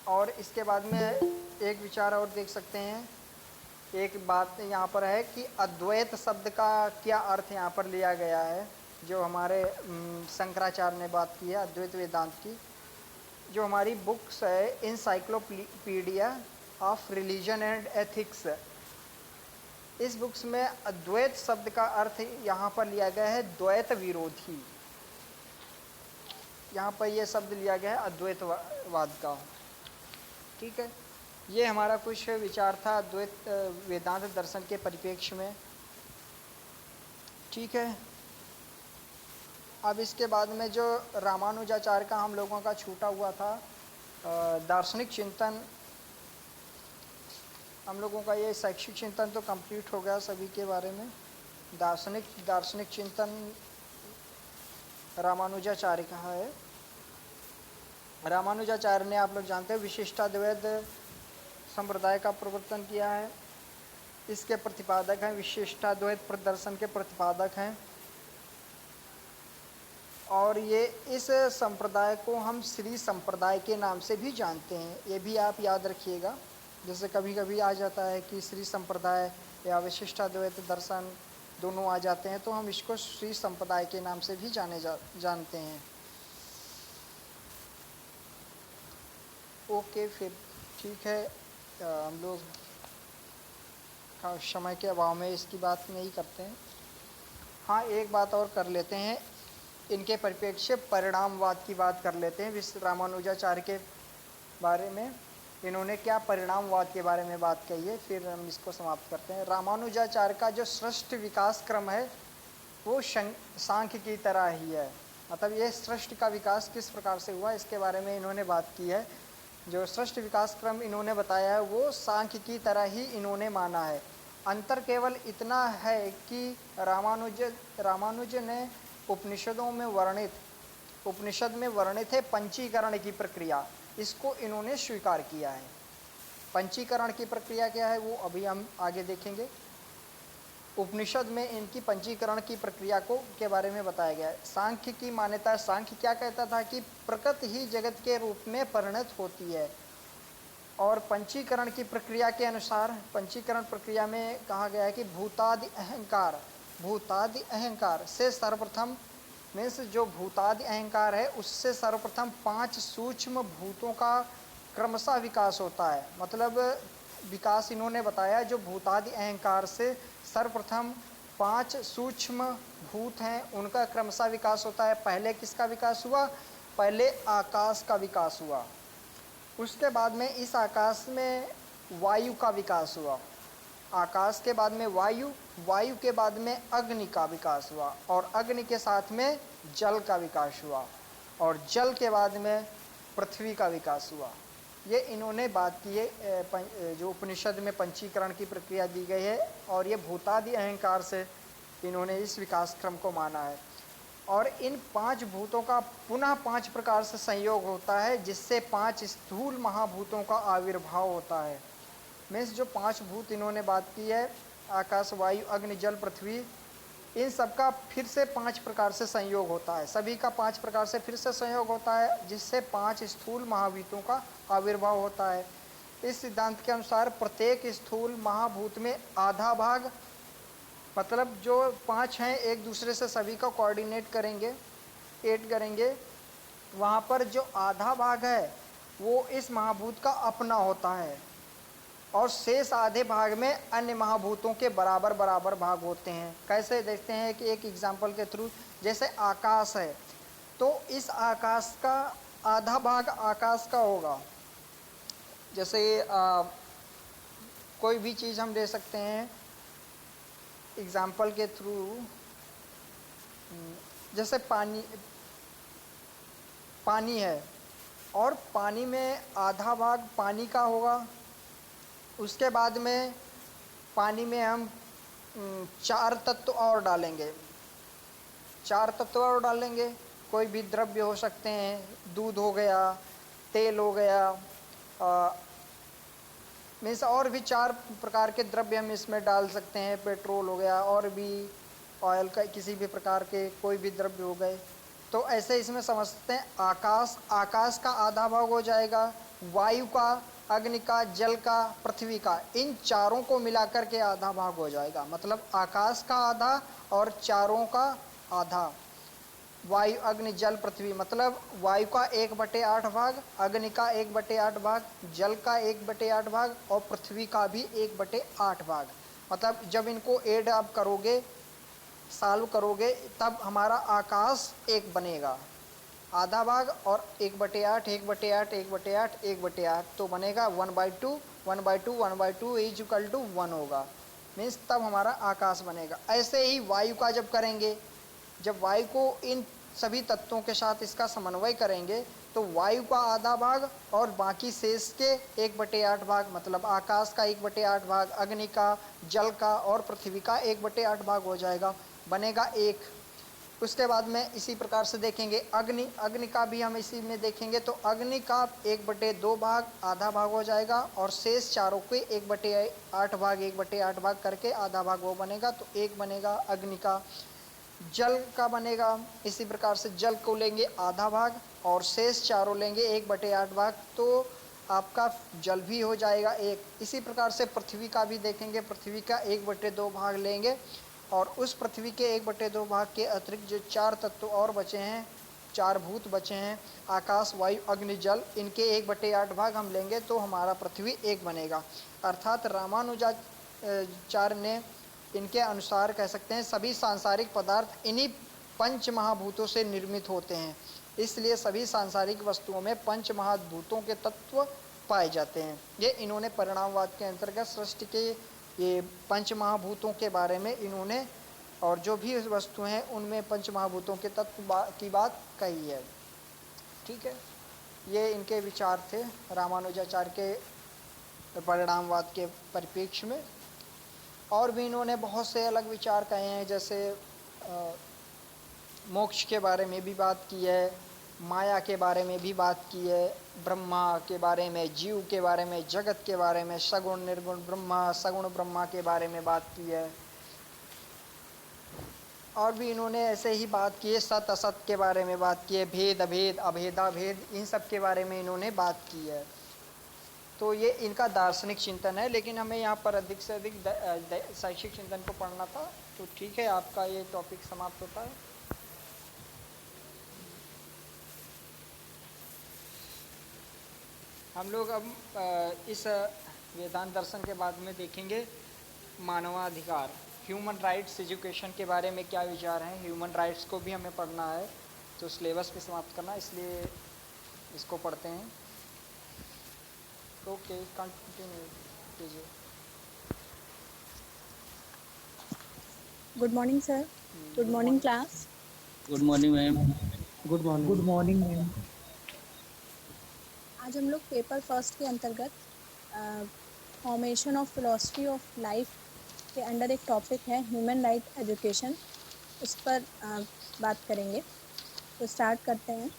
और इसके बाद में एक विचार और देख सकते हैं। एक बात यहाँ पर है कि अद्वैत शब्द का क्या अर्थ यहाँ पर लिया गया है। जो हमारे शंकराचार्य ने बात की है अद्वैत वेदांत की, जो हमारी बुक्स है encyclopaedia of religion and ethics, इस बुक्स में अद्वैत शब्द का अर्थ यहाँ पर लिया गया है द्वैत विरोधी। यहाँ पर यह शब्द लिया गया है अद्वैतवाद का। ठीक है, ये हमारा कुछ विचार था अद्वैत वेदांत दर्शन के परिप्रेक्ष्य में। ठीक है, अब इसके बाद में जो रामानुजाचार्य का हम लोगों का छूटा हुआ था दार्शनिक चिंतन, हम लोगों का ये शैक्षिक चिंतन तो कंप्लीट हो गया सभी के बारे में। दार्शनिक चिंतन रामानुजाचार्य का है। रामानुजाचार्य ने, आप लोग जानते हैं, विशिष्टाद्वैत संप्रदाय का प्रवर्तन किया है। इसके प्रतिपादक हैं, विशिष्टाद्वैत प्रदर्शन के प्रतिपादक हैं। और ये इस संप्रदाय को हम श्री संप्रदाय के नाम से भी जानते हैं, ये भी आप याद रखिएगा। जैसे कभी कभी आ जाता है कि श्री संप्रदाय या विशिष्टाद्वैत दर्शन दोनों आ जाते हैं, तो हम इसको श्री संप्रदाय के नाम से भी जानते हैं। ओके, फिर ठीक है, हम लोग समय के अभाव में इसकी बात नहीं करते हैं। हाँ, एक बात और कर लेते हैं, इनके परिप्रेक्ष्य परिणामवाद की बात कर लेते हैं रामानुजाचार्य के बारे में। इन्होंने क्या परिणामवाद के बारे में बात कही है, फिर हम इसको समाप्त करते हैं। रामानुजाचार्य का जो सृष्टि विकास क्रम है वो सांख्य की तरह ही है। मतलब ये सृष्टि का विकास किस प्रकार से हुआ इसके बारे में इन्होंने बात की है। जो सृष्टि विकास क्रम इन्होंने बताया है वो सांख्य की तरह ही इन्होंने माना है। अंतर केवल इतना है कि रामानुज ने उपनिषद में वर्णित है पंचीकरण की प्रक्रिया, इसको इन्होंने स्वीकार किया है। पंचीकरण की प्रक्रिया क्या है वो अभी हम आगे देखेंगे। उपनिषद में इनकी पंचीकरण की प्रक्रिया के बारे में बताया गया है। सांख्य की मान्यता, सांख्य क्या कहता था कि प्रकृति ही जगत के रूप में परिणत होती है, और पंचीकरण की प्रक्रिया के अनुसार पंचीकरण प्रक्रिया में कहा गया है कि भूतादि अहंकार से सर्वप्रथम मीन्स जो भूतादि अहंकार है उससे सर्वप्रथम 5 सूक्ष्म भूतों का क्रमशः विकास होता है। मतलब विकास इन्होंने बताया जो भूतादि अहंकार से सर्वप्रथम 5 सूक्ष्म भूत हैं उनका क्रमशः विकास होता है। पहले किसका विकास हुआ? पहले आकाश का विकास हुआ, उसके बाद में इस आकाश में वायु का विकास हुआ, आकाश के बाद में वायु, वायु के बाद में अग्नि का विकास हुआ, और अग्नि के साथ में जल का विकास हुआ, और जल के बाद में पृथ्वी का विकास हुआ। ये इन्होंने बात की है जो उपनिषद में पंचीकरण की प्रक्रिया दी गई है, और ये भूतादि अहंकार से इन्होंने इस विकास क्रम को माना है। और इन 5 भूतों का पुनः 5 प्रकार से संयोग होता है, जिससे 5 स्थूल महाभूतों का आविर्भाव होता है। मीन्स जो 5 भूत इन्होंने बात की है, आकाश, वायु, अग्नि, जल, पृथ्वी, इन सब का फिर से 5 प्रकार से संयोग होता है, सभी का 5 प्रकार से फिर से संयोग होता है, जिससे 5 स्थूल महाभूतों का आविर्भाव होता है। इस सिद्धांत के अनुसार प्रत्येक स्थूल महाभूत में आधा भाग, मतलब जो 5 हैं एक दूसरे से सभी का कोऑर्डिनेट करेंगे, ऐड करेंगे, वहाँ पर जो आधा भाग है वो इस महाभूत का अपना होता है, और शेष आधे भाग में अन्य महाभूतों के बराबर बराबर भाग होते हैं। कैसे देखते हैं कि एक एग्जाम्पल के थ्रू, जैसे आकाश है तो इस आकाश का आधा भाग आकाश का होगा। जैसे कोई भी चीज़ हम ले सकते हैं एग्जाम्पल के थ्रू, जैसे पानी है, और पानी में आधा भाग पानी का होगा, उसके बाद में पानी में हम 4 तत्व और डालेंगे, 4 तत्व और डालेंगे, कोई भी द्रव्य हो सकते हैं, दूध हो गया, तेल हो गया, मीन्स और भी 4 प्रकार के द्रव्य हम इसमें डाल सकते हैं, पेट्रोल हो गया, और भी ऑयल का किसी भी प्रकार के कोई भी द्रव्य हो गए। तो ऐसे इसमें समझते हैं आकाश का आधा भाग हो जाएगा, वायु का, अग्नि का, जल का, पृथ्वी का, इन चारों को मिलाकर के आधा भाग हो जाएगा। मतलब आकाश का आधा और चारों का आधा, वायु, अग्नि, जल, पृथ्वी, मतलब वायु का 1/8 भाग, अग्नि का 1/8 भाग, जल का 1/8 भाग, और पृथ्वी का भी 1/8 भाग। मतलब जब इनको ऐड आप करोगे, सॉल्व करोगे, तब हमारा आकाश एक बनेगा, आधा भाग और 1/8, 1/8, 1/8, 1/8, तो बनेगा 1/2, 1/2, 1/2 इज इक्वल टू 1 होगा, मीन्स तब हमारा आकाश बनेगा। ऐसे ही वायु का जब करेंगे, जब वायु को इन सभी तत्वों के साथ इसका समन्वय करेंगे, तो वायु का आधा भाग और बाकी शेष के 1/8 भाग, मतलब आकाश का 1/8 भाग, अग्नि का, जल का और पृथ्वी का 1/8 भाग हो जाएगा, बनेगा 1। उसके बाद में इसी प्रकार से देखेंगे अग्नि का भी हम इसी में देखेंगे, तो अग्नि का 1/2 भाग, आधा भाग हो जाएगा, और शेष चारों के 1/8 भाग 1/8 भाग करके आधा भाग वो बनेगा, तो 1 बनेगा अग्नि का। जल का बनेगा इसी प्रकार से, जल को लेंगे आधा भाग और शेष चारों लेंगे 1/8 भाग, तो आपका जल भी हो जाएगा 1। इसी प्रकार से पृथ्वी का भी देखेंगे, पृथ्वी का 1/2 भाग लेंगे, और उस पृथ्वी के 1/2 भाग के अतिरिक्त जो 4 तत्व और बचे हैं, 4 भूत बचे हैं, आकाश, वायु, अग्नि, जल, इनके 1/8 भाग हम लेंगे, तो हमारा पृथ्वी 1 बनेगा। अर्थात रामानुजाचार्य ने इनके अनुसार कह सकते हैं सभी सांसारिक पदार्थ इन्हीं 5 महाभूतों से निर्मित होते हैं, इसलिए सभी सांसारिक वस्तुओं में 5 महाभूतों के तत्व पाए जाते हैं। ये इन्होंने परिणामवाद के अंतर्गत सृष्टि के ये पंच महाभूतों के बारे में इन्होंने, और जो भी वस्तु हैं उनमें पंच महाभूतों के तत्व की बात कही है। ठीक है, ये इनके विचार थे रामानुजाचार्य के परिणामवाद के परिप्रेक्ष्य में। और भी इन्होंने बहुत से अलग विचार कहे हैं, जैसे मोक्ष के बारे में भी बात की है, माया के बारे में भी बात की है, ब्रह्मा के बारे में, जीव के बारे में, जगत के बारे में, सगुण निर्गुण ब्रह्मा, सगुण ब्रह्मा के बारे में बात की है। और भी इन्होंने ऐसे ही बात की है, सत असत के बारे में बात की है, भेद अभेद, अभेदा भेद, इन सब के बारे में इन्होंने बात की है। तो ये इनका दार्शनिक चिंतन है, लेकिन हमें यहाँ पर अधिक से अधिक शैक्षिक चिंतन को पढ़ना था। तो ठीक है, आपका ये टॉपिक समाप्त होता है। हम लोग अब इस वेदांत दर्शन के बाद में देखेंगे मानवाधिकार, ह्यूमन राइट्स एजुकेशन के बारे में क्या विचार हैं। ह्यूमन राइट्स को भी हमें पढ़ना है, तो सिलेबस भी समाप्त करना, इसलिए इसको पढ़ते हैं। ओके, कंटिन्यू कीजिए। Good morning sir. Good morning class. Good morning ma'am. Good morning. Good morning ma'am. आज हम लोग पेपर फर्स्ट के अंतर्गत formation of philosophy of life के अंडर एक टॉपिक है ह्यूमन राइट एजुकेशन, उस पर बात करेंगे। तो स्टार्ट करते हैं।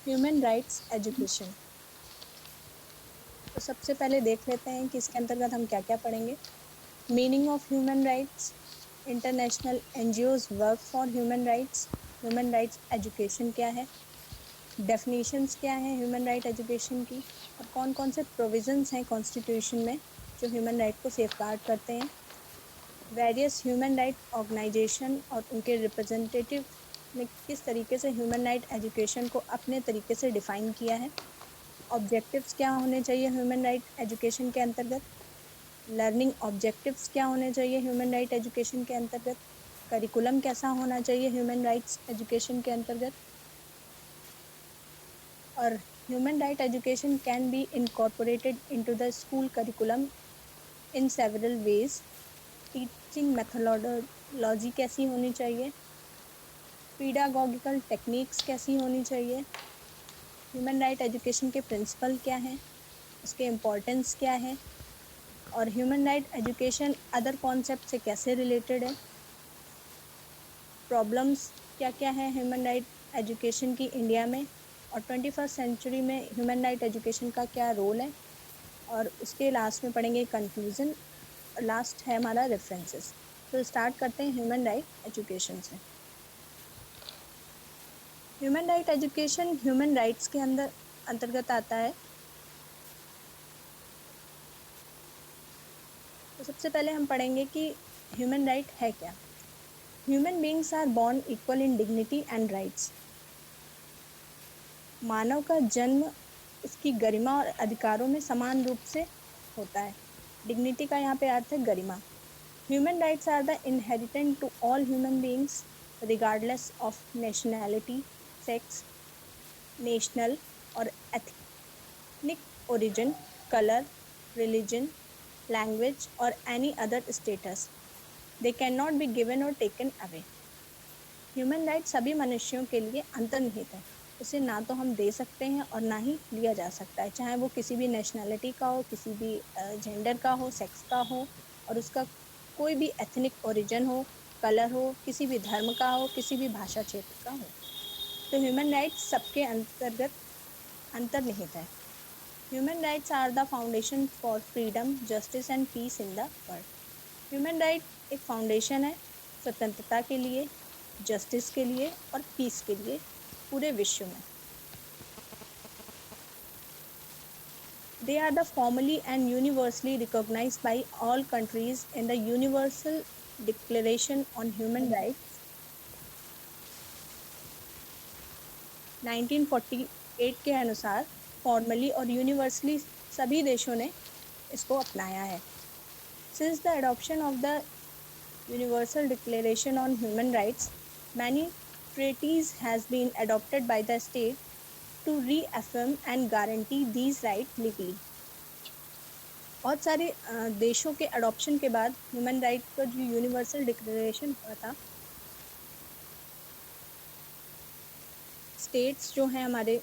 Human rights education. तो सबसे पहले देख लेते हैं कि इसके अंतर्गत हम क्या क्या पढ़ेंगे। Meaning of human rights, international NGOs work for human rights, human rights education क्या है, डेफिनेशंस क्या हैं ह्यूमन राइट एजुकेशन की, और कौन कौन से प्रोविजंस हैं कॉन्स्टिट्यूशन में जो ह्यूमन राइट को सेफगार्ड करते हैं, वेरियस ह्यूमन राइट ऑर्गेनाइजेशन और उनके रिप्रेजेंटेटिव ने किस तरीके से ह्यूमन राइट एजुकेशन को अपने तरीके से डिफ़ाइन किया है, ऑब्जेक्टिव्स क्या होने चाहिए ह्यूमन राइट एजुकेशन के अंतर्गत, लर्निंग ऑब्जेक्टिव्स क्या होने चाहिए ह्यूमन राइट एजुकेशन के अंतर्गत, करिकुलम कैसा होना चाहिए ह्यूमन राइट्स एजुकेशन के अंतर्गत, और human right education can be incorporated into the school curriculum in several ways. Teaching methodology कैसी होनी चाहिए, पीडागोगिकल टेक्निक्स कैसी होनी चाहिए, ह्यूमन राइट एजुकेशन के प्रिंसिपल क्या हैं, उसके इम्पोर्टेंस क्या है, और human right education other concept से कैसे रिलेटेड है, प्रॉब्लम्स क्या क्या है ह्यूमन राइट एजुकेशन की इंडिया में, और 21st सेंचुरी में ह्यूमन राइट एजुकेशन का क्या रोल है, और उसके लास्ट में पढ़ेंगे कंक्लूजन, लास्ट है हमारा रेफरेंसेस। तो स्टार्ट करते हैं ह्यूमन राइट एजुकेशन से। Human right education human rights के अंतर्गत आता है। तो सबसे पहले हम पढ़ेंगे कि ह्यूमन राइट है क्या। Human beings are born equal in dignity and rights. मानव का जन्म उसकी गरिमा और अधिकारों में समान रूप से होता है। डिग्निटी का यहाँ पे अर्थ है गरिमा। Human rights are the inherent to all human beings regardless of nationality, sex, national और ethnic origin, colour, religion, language और any other status. They can not be given और टेकन अवे। ह्यूमन राइट सभी मनुष्यों के लिए अंतर्निहित है। उसे ना तो हम दे सकते हैं और ना ही लिया जा सकता है, चाहे वो किसी भी नेशनैलिटी का हो, किसी भी जेंडर का हो, सेक्स का हो, और उसका कोई भी एथनिक ओरिजिन हो, कलर हो, किसी भी धर्म का हो, किसी भी भाषा क्षेत्र का हो। तो ह्यूमन राइट्स सबके अंतर्गत अंतर्निहित है। Human rights are the foundation for freedom, justice and peace in the world. Human right एक फाउंडेशन है स्वतंत्रता के लिए, जस्टिस के लिए और पीस के लिए पूरे विश्व में। They are the formally and universally recognized by all countries in the Universal Declaration on Human Rights 1948 के अनुसार फॉर्मली और यूनिवर्सली सभी देशों ने इसको अपनाया है। Since the adoption of the Universal Declaration on Human Rights, many treaties has been adopted by the state to reaffirm and guarantee these rights legally. बहुत सारे देशों के अडॉप्शन के बाद ह्यूमन राइट का जो यूनिवर्सल डिक्लेरेशन हुआ था, स्टेट्स जो हैं हमारे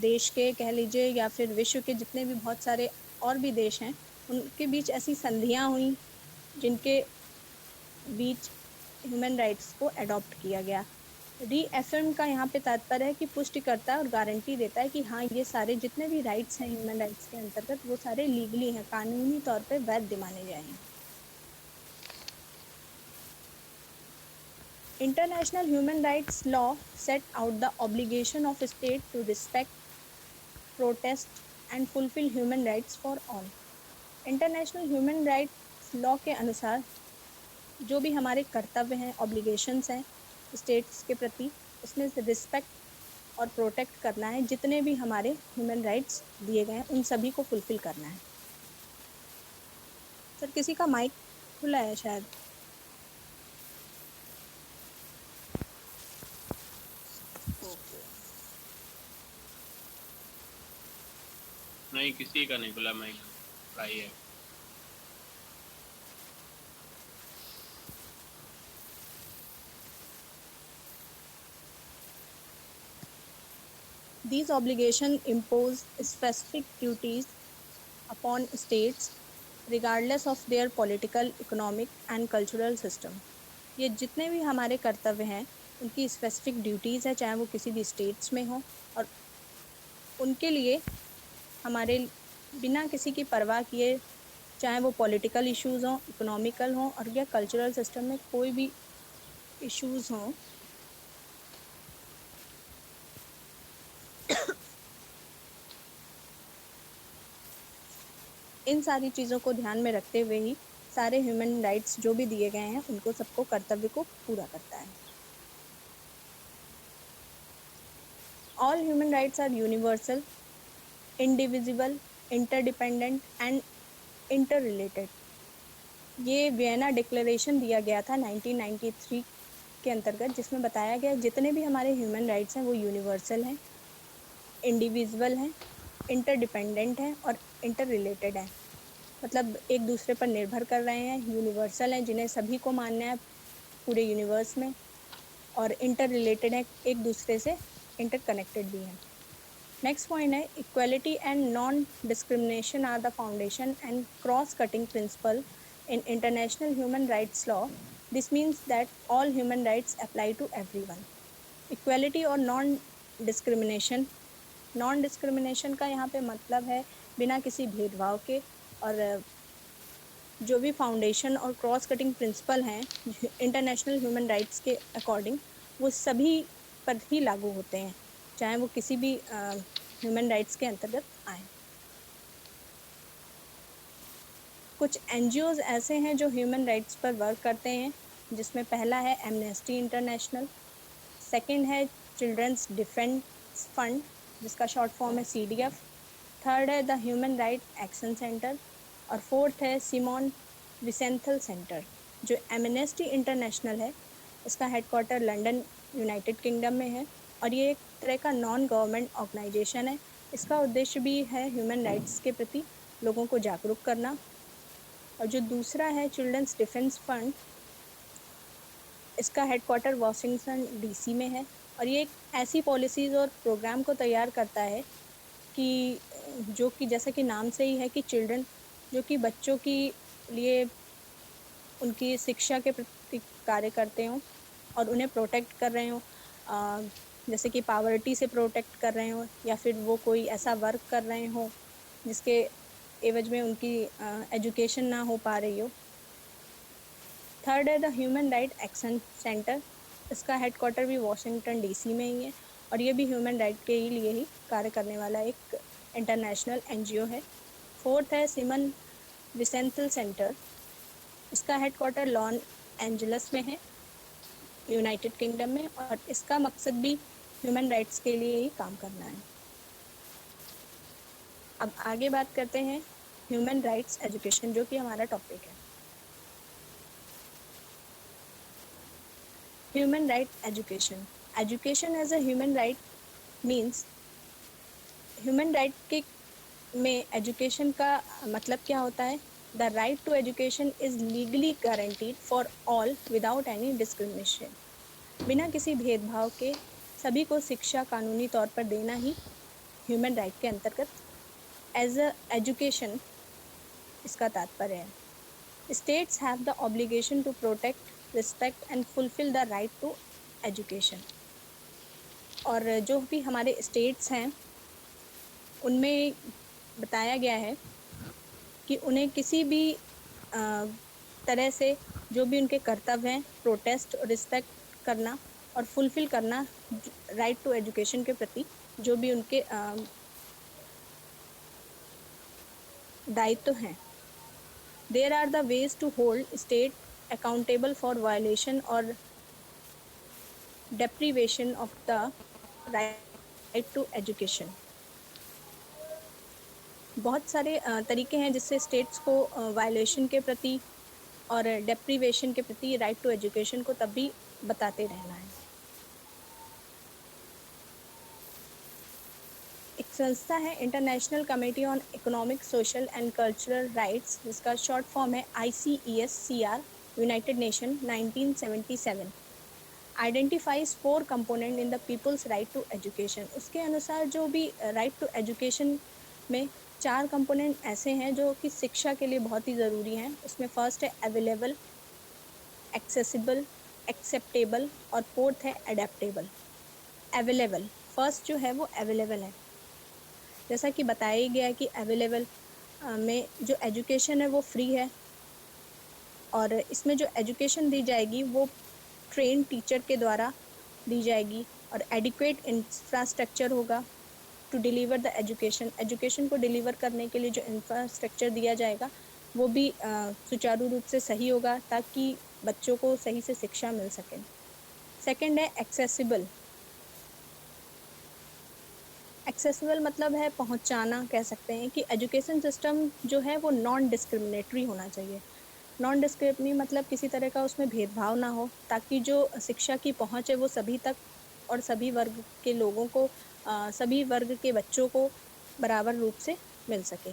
देश के कह लीजिए या फिर विश्व के जितने भी बहुत सारे और भी देश हैं, उनके बीच ऐसी संधियां हुई जिनके बीच ह्यूमन राइट्स को अडॉप्ट किया गया। रीअफर्म का यहाँ पे तात्पर्य है कि पुष्टि करता है और गारंटी देता है कि हाँ, ये सारे जितने भी राइट्स हैं ह्यूमन राइट्स के अंतर्गत वो सारे लीगली हैं, कानूनी तौर पे वैध माने जाएंगे। International human rights law set out the obligation of a state to respect, protest and fulfill human rights for all. International human rights law के अनुसार जो भी हमारे कर्तव्य हैं, ऑब्लिगेशंस हैं स्टेट्स के प्रति, उसमें से रिस्पेक्ट और प्रोटेक्ट करना है। जितने भी हमारे ह्यूमन राइट्स दिए गए हैं उन सभी को फुलफिल करना है। सर, किसी का माइक खुला है शायद। नहीं, किसी का नहीं खुला माइक, भाई है। These obligations impose specific duties upon states regardless of their political, economic and cultural system. ये जितने भी हमारे कर्तव्य हैं उनकी स्पेसिफिक ड्यूटीज़ है, चाहे वो किसी भी स्टेट्स में हो, और उनके लिए हमारे बिना किसी की परवाह किए, चाहे वो पॉलिटिकल इश्यूज़ हों, इकोनॉमिकल हों और या कल्चरल सिस्टम में कोई भी इश्यूज़ हों, इन सारी चीज़ों को ध्यान में रखते हुए ही सारे ह्यूमन राइट्स जो भी दिए गए हैं उनको सबको कर्तव्य को पूरा करता है। All human rights are universal, indivisible, interdependent and interrelated. ये वियना डिक्लेरेशन दिया गया था 1993 के अंतर्गत, जिसमें बताया गया जितने भी हमारे ह्यूमन राइट्स हैं वो यूनिवर्सल हैं, इंडिविजुअल हैं, इंटरडिपेंडेंट हैं और इंटररिलेटेड हैं। मतलब एक दूसरे पर निर्भर कर रहे हैं, यूनिवर्सल हैं जिन्हें सभी को मानना है पूरे यूनिवर्स में, और इंटररिलेटेड है, एक दूसरे से इंटरकनेक्टेड भी हैं। नेक्स्ट पॉइंट है equality and non discrimination are the foundation and cross cutting principle in international human rights law. This means that all human rights apply to everyone. Equality और non discrimination का यहाँ पे मतलब है बिना किसी भेदभाव के, और जो भी फाउंडेशन और क्रॉस कटिंग प्रिंसिपल हैं इंटरनेशनल ह्यूमन राइट्स के अकॉर्डिंग, वो सभी पर ही लागू होते हैं, चाहे वो किसी भी ह्यूमन राइट्स के अंतर्गत आए। कुछ एनजीओज ऐसे हैं जो ह्यूमन राइट्स पर वर्क करते हैं, जिसमें पहला है एमनेस्टी इंटरनेशनल, सेकंड है चिल्ड्रंस डिफेंस फंड जिसका शॉर्ट फॉर्म है CDF, थर्ड है the human right action centre और फोर्थ है सिमोन विसेंथल सेंटर। जो एमनेस्टी इंटरनेशनल है इसका हेडक्वार्टर लंदन यूनाइटेड किंगडम में है और ये एक तरह का नॉन गवर्नमेंट ऑर्गेनाइजेशन है। इसका उद्देश्य भी है ह्यूमन राइट्स के प्रति लोगों को जागरूक करना। और जो दूसरा है चिल्ड्रंस डिफेंस फंड, इसका हेडक्वार्टर वाशिंगटन DC में है और ये एक ऐसी पॉलिसीज़ और प्रोग्राम को तैयार करता है कि जो कि जैसा कि नाम से ही है कि चिल्ड्रन, जो कि बच्चों के लिए उनकी शिक्षा के प्रति कार्य करते हों और उन्हें प्रोटेक्ट कर रहे हों, जैसे कि पावर्टी से प्रोटेक्ट कर रहे हों या फिर वो कोई ऐसा वर्क कर रहे हों जिसके एवज में उनकी एजुकेशन ना हो पा रही हो। थर्ड है the human right action centre, इसका हेडक्वार्टर भी वाशिंगटन DC में ही है और ये भी ह्यूमन राइट के ही लिए ही कार्य करने वाला एक इंटरनेशनल NGO है। फोर्थ है सिमन विसेंथल सेंटर, इसका हेडक्वार्टर लॉस एंजल्स में है यूनाइटेड किंगडम में और इसका मकसद भी ह्यूमन राइट्स के लिए ही काम करना है। अब आगे बात करते हैं ह्यूमन राइट्स एजुकेशन, जो कि हमारा टॉपिक है। Human right education. Education as a human right means human right के में एजुकेशन का मतलब क्या होता है? The right to education is legally guaranteed for all without any discrimination. बिना किसी भेदभाव के सभी को शिक्षा कानूनी तौर पर देना ही ह्यूमन राइट के अंतर्गत एज अ एजुकेशन इसका तात्पर्य है। States have the obligation to protect, respect and fulfil the right to education. और जो भी हमारे स्टेट्स हैं उनमें बताया गया है कि उन्हें किसी भी तरह से जो भी उनके कर्तव्य हैं, प्रोटेस्ट, रिस्पेक्ट करना और फुलफिल करना राइट टू एजुकेशन के प्रति जो भी उनके दायित्व हैं। There are the ways to hold state accountable for violation और deprivation of the right to education। बहुत सारे तरीके हैं जिससे स्टेट्स को वायलेशन के प्रति और डेप्रीवेशन के प्रति राइट टू एजुकेशन को तब भी बताते रहना है। एक संस्था है international committee on economic, social and cultural rights, जिसका शॉर्ट फॉर्म है ICESCR, United Nation 1977, identifies 4 component in the people's right to education. उसके अनुसार जो भी राइट टू एजुकेशन में 4 कंपोनेंट ऐसे हैं जो कि शिक्षा के लिए बहुत ही ज़रूरी हैं। उसमें फर्स्ट है अवेलेबल, एक्सेसिबल, एक्सेप्टेबल और फोर्थ है अडेप्टेबल। अवेलेबल, फर्स्ट जो है वो अवेलेबल है। जैसा कि बताया ही गया है कि अवेलेबल में जो एजुकेशन है वो फ्री है और इसमें जो एजुकेशन दी जाएगी वो ट्रेन टीचर के द्वारा दी जाएगी और एडिक्वेट इंफ्रास्ट्रक्चर होगा to deliver the education. Education को डिलीवर करने के लिए जो इंफ्रास्ट्रक्चर दिया जाएगा वो भी सुचारू रूप से सही होगा ताकि बच्चों को सही से शिक्षा मिल सके। सेकंड है एक्सेसिबल। एक्सेसिबल मतलब है पहुंचाना, कह सकते हैं कि एजुकेशन सिस्टम जो है वो नॉन डिस्क्रिमिनेटरी होना चाहिए। नॉन डिस्क्रिमिनेटरी मतलब किसी तरह का उसमें भेदभाव ना हो ताकि जो शिक्षा की पहुंच है वो सभी तक और सभी वर्ग के लोगों को, सभी वर्ग के बच्चों को बराबर रूप से मिल सके।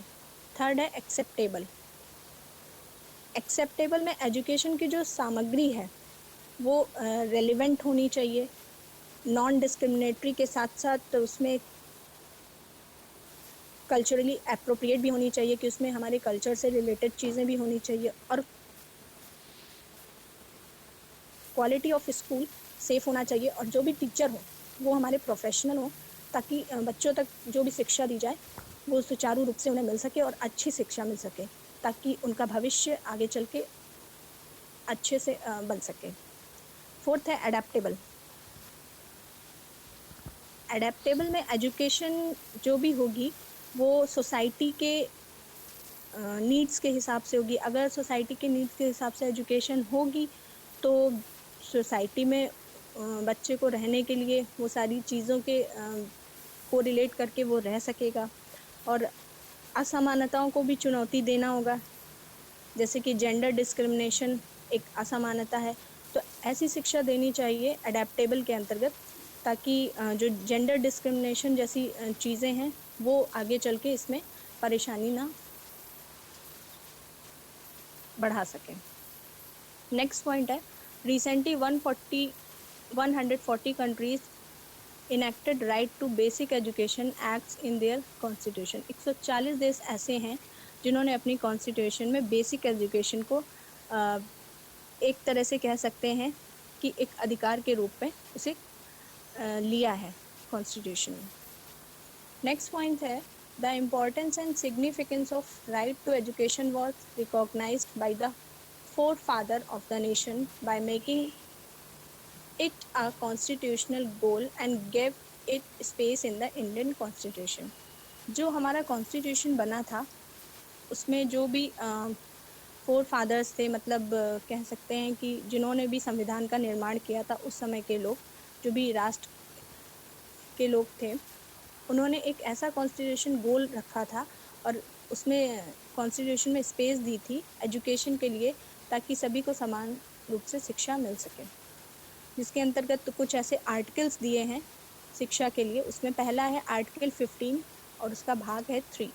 थर्ड है एक्सेप्टेबल। एक्सेप्टेबल में एजुकेशन की जो सामग्री है वो रेलिवेंट होनी चाहिए, नॉन डिस्क्रिमिनेटरी के साथ साथ उसमें कल्चरली एप्रोप्रिएट भी होनी चाहिए कि उसमें हमारे कल्चर से रिलेटेड चीज़ें भी होनी चाहिए और क्वालिटी ऑफ स्कूल सेफ होना चाहिए और जो भी टीचर हो वो हमारे प्रोफेशनल हो ताकि बच्चों तक जो भी शिक्षा दी जाए वो सुचारू रूप से उन्हें मिल सके और अच्छी शिक्षा मिल सके ताकि उनका भविष्य आगे चल के अच्छे से बन सके। फोर्थ है अडेप्टेबल। अडेप्टेबल में एजुकेशन जो भी होगी वो सोसाइटी के नीड्स के हिसाब से होगी। अगर सोसाइटी के नीड्स के हिसाब से एजुकेशन होगी तो सोसाइटी में बच्चे को रहने के लिए वो सारी चीज़ों के को रिलेट करके वो रह सकेगा और असमानताओं को भी चुनौती देना होगा। जैसे कि जेंडर डिस्क्रिमिनेशन एक असमानता है, तो ऐसी शिक्षा देनी चाहिए अडेप्टेबल के अंतर्गत ताकि जो जेंडर डिस्क्रिमिनेशन जैसी चीज़ें हैं वो आगे चल के इसमें परेशानी ना बढ़ा सकें। नेक्स्ट पॉइंट है recently 140 countries enacted right to basic education acts in their constitution. 140 देश ऐसे हैं जिन्होंने अपनी कॉन्स्टिट्यूशन में बेसिक एजुकेशन को एक तरह से कह सकते हैं कि एक अधिकार के रूप में उसे लिया है कॉन्स्टिट्यूशन में। नेक्स्ट पॉइंट है the importance and significance of right to education was recognised by the forefather of the nation by making it a constitutional goal and gave it space in the Indian Constitution। जो हमारा constitution बना था उसमें जो भी four fathers थे, मतलब कह सकते हैं कि जिन्होंने भी संविधान का निर्माण किया था उस समय के लोग, जो भी राष्ट्र के लोग थे, उन्होंने एक ऐसा कॉन्स्टिट्यूशन गोल रखा था और उसमें कॉन्स्टिट्यूशन में स्पेस दी थी एजुकेशन के लिए ताकि सभी को समान रूप से शिक्षा मिल सके। जिसके अंतर्गत तो कुछ ऐसे आर्टिकल्स दिए हैं शिक्षा के लिए। उसमें पहला है आर्टिकल 15 और उसका भाग है 3,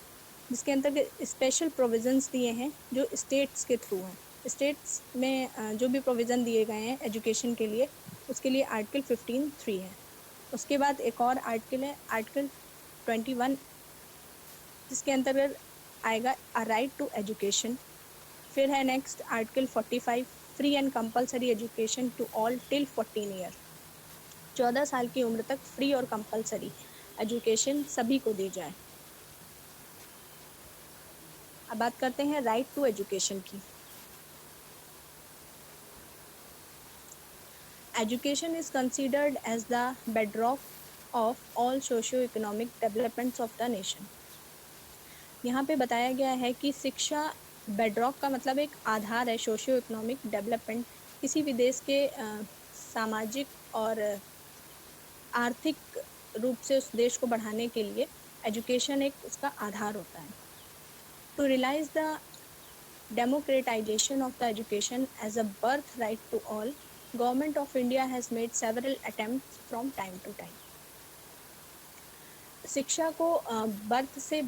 जिसके अंतर्गत स्पेशल प्रोविजंस दिए हैं जो स्टेट्स के थ्रू हैं। स्टेट्स में जो भी प्रोविज़न दिए गए हैं एजुकेशन के लिए, उसके लिए आर्टिकल 15(3) है। उसके बाद एक और आर्टिकल है आर्टिकल 21, जिसके अंतर्गत आएगा अ राइट टू एजुकेशन। फिर है next article 45, free and compulsory education to all till 14 year. 14 साल की उम्र तक फ्री और कंपलसरी एजुकेशन सभी को दी जाए। अब बात करते हैं राइट टू एजुकेशन की। Education is considered as the bedrock of all socio-economic developments of the nation. यहाँ पे बताया गया है कि शिक्षा बेडरॉक का मतलब एक आधार है सोशियो इकोनॉमिक डेवलपमेंट, किसी भी देश के सामाजिक और आर्थिक रूप से उस देश को बढ़ाने के लिए एजुकेशन एक उसका आधार होता है। To realise the democratization of the education as a birthright to all, Government of India has made several attempts from time to time. शिक्षा को बर्थ से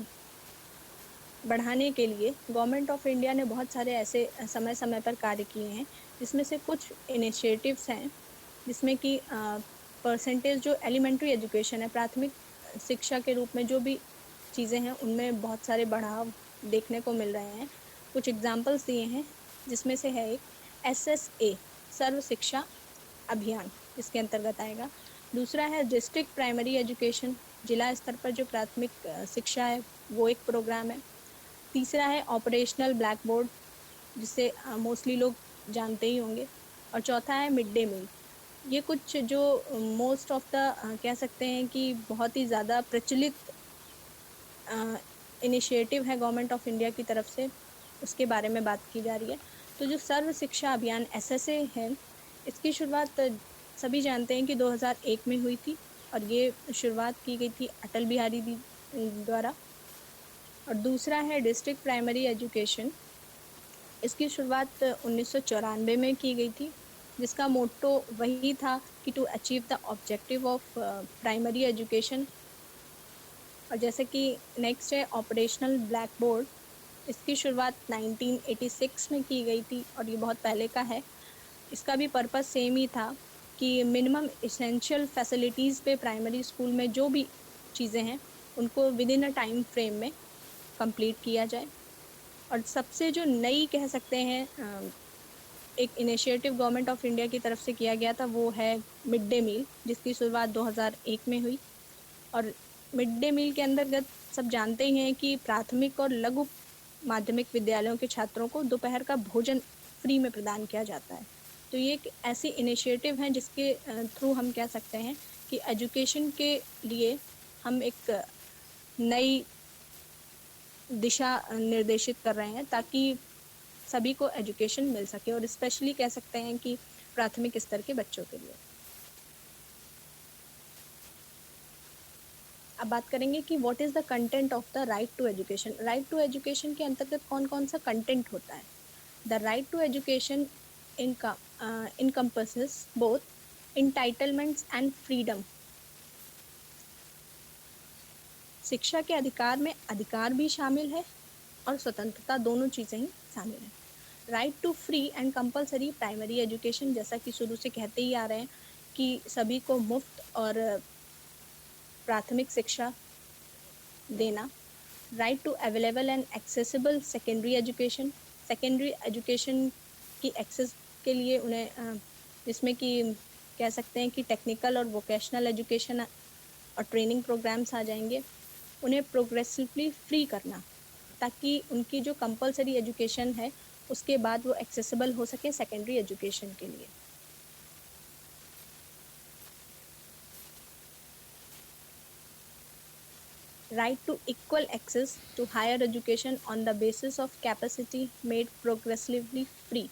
बढ़ाने के लिए गवर्नमेंट ऑफ इंडिया ने बहुत सारे ऐसे समय समय पर कार्य किए हैं, जिसमें से कुछ इनिशिएटिव्स हैं जिसमें कि परसेंटेज जो एलिमेंट्री एजुकेशन है, प्राथमिक शिक्षा के रूप में जो भी चीज़ें हैं उनमें बहुत सारे बढ़ाव देखने को मिल रहे हैं। कुछ एग्जांपल्स दिए हैं जिसमें से है एक SSA सर्व शिक्षा अभियान, इसके अंतर्गत आएगा। दूसरा है डिस्ट्रिक्ट प्राइमरी एजुकेशन, जिला स्तर पर जो प्राथमिक शिक्षा है वो एक प्रोग्राम है। तीसरा है ऑपरेशनल ब्लैक बोर्ड, जिसे मोस्टली लोग जानते ही होंगे। और चौथा है मिड डे मील। ये कुछ जो मोस्ट ऑफ द कह सकते हैं कि बहुत ही ज़्यादा प्रचलित इनिशिएटिव है गवर्नमेंट ऑफ इंडिया की तरफ से, उसके बारे में बात की जा रही है। तो जो सर्व शिक्षा अभियान SSA है, इसकी शुरुआत सभी जानते हैं कि 2001 में हुई थी और ये शुरुआत की गई थी अटल बिहारी द्वारा। और दूसरा है डिस्ट्रिक्ट प्राइमरी एजुकेशन, इसकी शुरुआत 1994 में की गई थी, जिसका मोट्टो वही था कि to achieve the objective of primary education. और जैसे कि नेक्स्ट है ऑपरेशनल ब्लैक बोर्ड, इसकी शुरुआत 1986 में की गई थी और ये बहुत पहले का है। इसका भी पर्पस सेम ही था कि मिनिमम इसेंशियल फैसिलिटीज़ पे प्राइमरी स्कूल में जो भी चीज़ें हैं उनको with in a time frame में कंप्लीट किया जाए। और सबसे जो नई कह सकते हैं एक इनिशिएटिव गवर्नमेंट ऑफ इंडिया की तरफ से किया गया था वो है मिड डे मील, जिसकी शुरुआत 2001 में हुई। और मिड डे मील के अंतर्गत सब जानते ही हैं कि प्राथमिक और लघु माध्यमिक विद्यालयों के छात्रों को दोपहर का भोजन फ्री में प्रदान किया जाता है। तो ये एक ऐसी इनिशिएटिव है जिसके थ्रू हम कह सकते हैं कि एजुकेशन के लिए हम एक नई दिशा निर्देशित कर रहे हैं ताकि सभी को एजुकेशन मिल सके, और स्पेशली कह सकते हैं कि प्राथमिक स्तर के बच्चों के लिए। अब बात करेंगे कि what is the content of the right to education. Right to education के अंतर्गत कौन कौन सा कंटेंट होता है। The right to education encompasses both entitlements and freedom. शिक्षा के अधिकार में अधिकार भी शामिल है और स्वतंत्रता, दोनों चीज़ें ही शामिल हैं। Right to free and compulsory primary education, जैसा कि शुरू से कहते ही आ रहे हैं कि सभी को मुफ्त और प्राथमिक शिक्षा देना। Right to available and accessible secondary education, secondary education की एक्सेस के लिए उन्हें जिसमें कि कह सकते हैं कि टेक्निकल और वोकेशनल एजुकेशन और ट्रेनिंग प्रोग्राम्स आ जाएंगे। उन्हें प्रोग्रेसिवली फ्री करना ताकि उनकी जो कंपलसरी एजुकेशन है उसके बाद वो एक्सेसिबल हो सके सेकेंडरी एजुकेशन के लिए। Right to equal access to higher education on the basis of capacity made progressively free.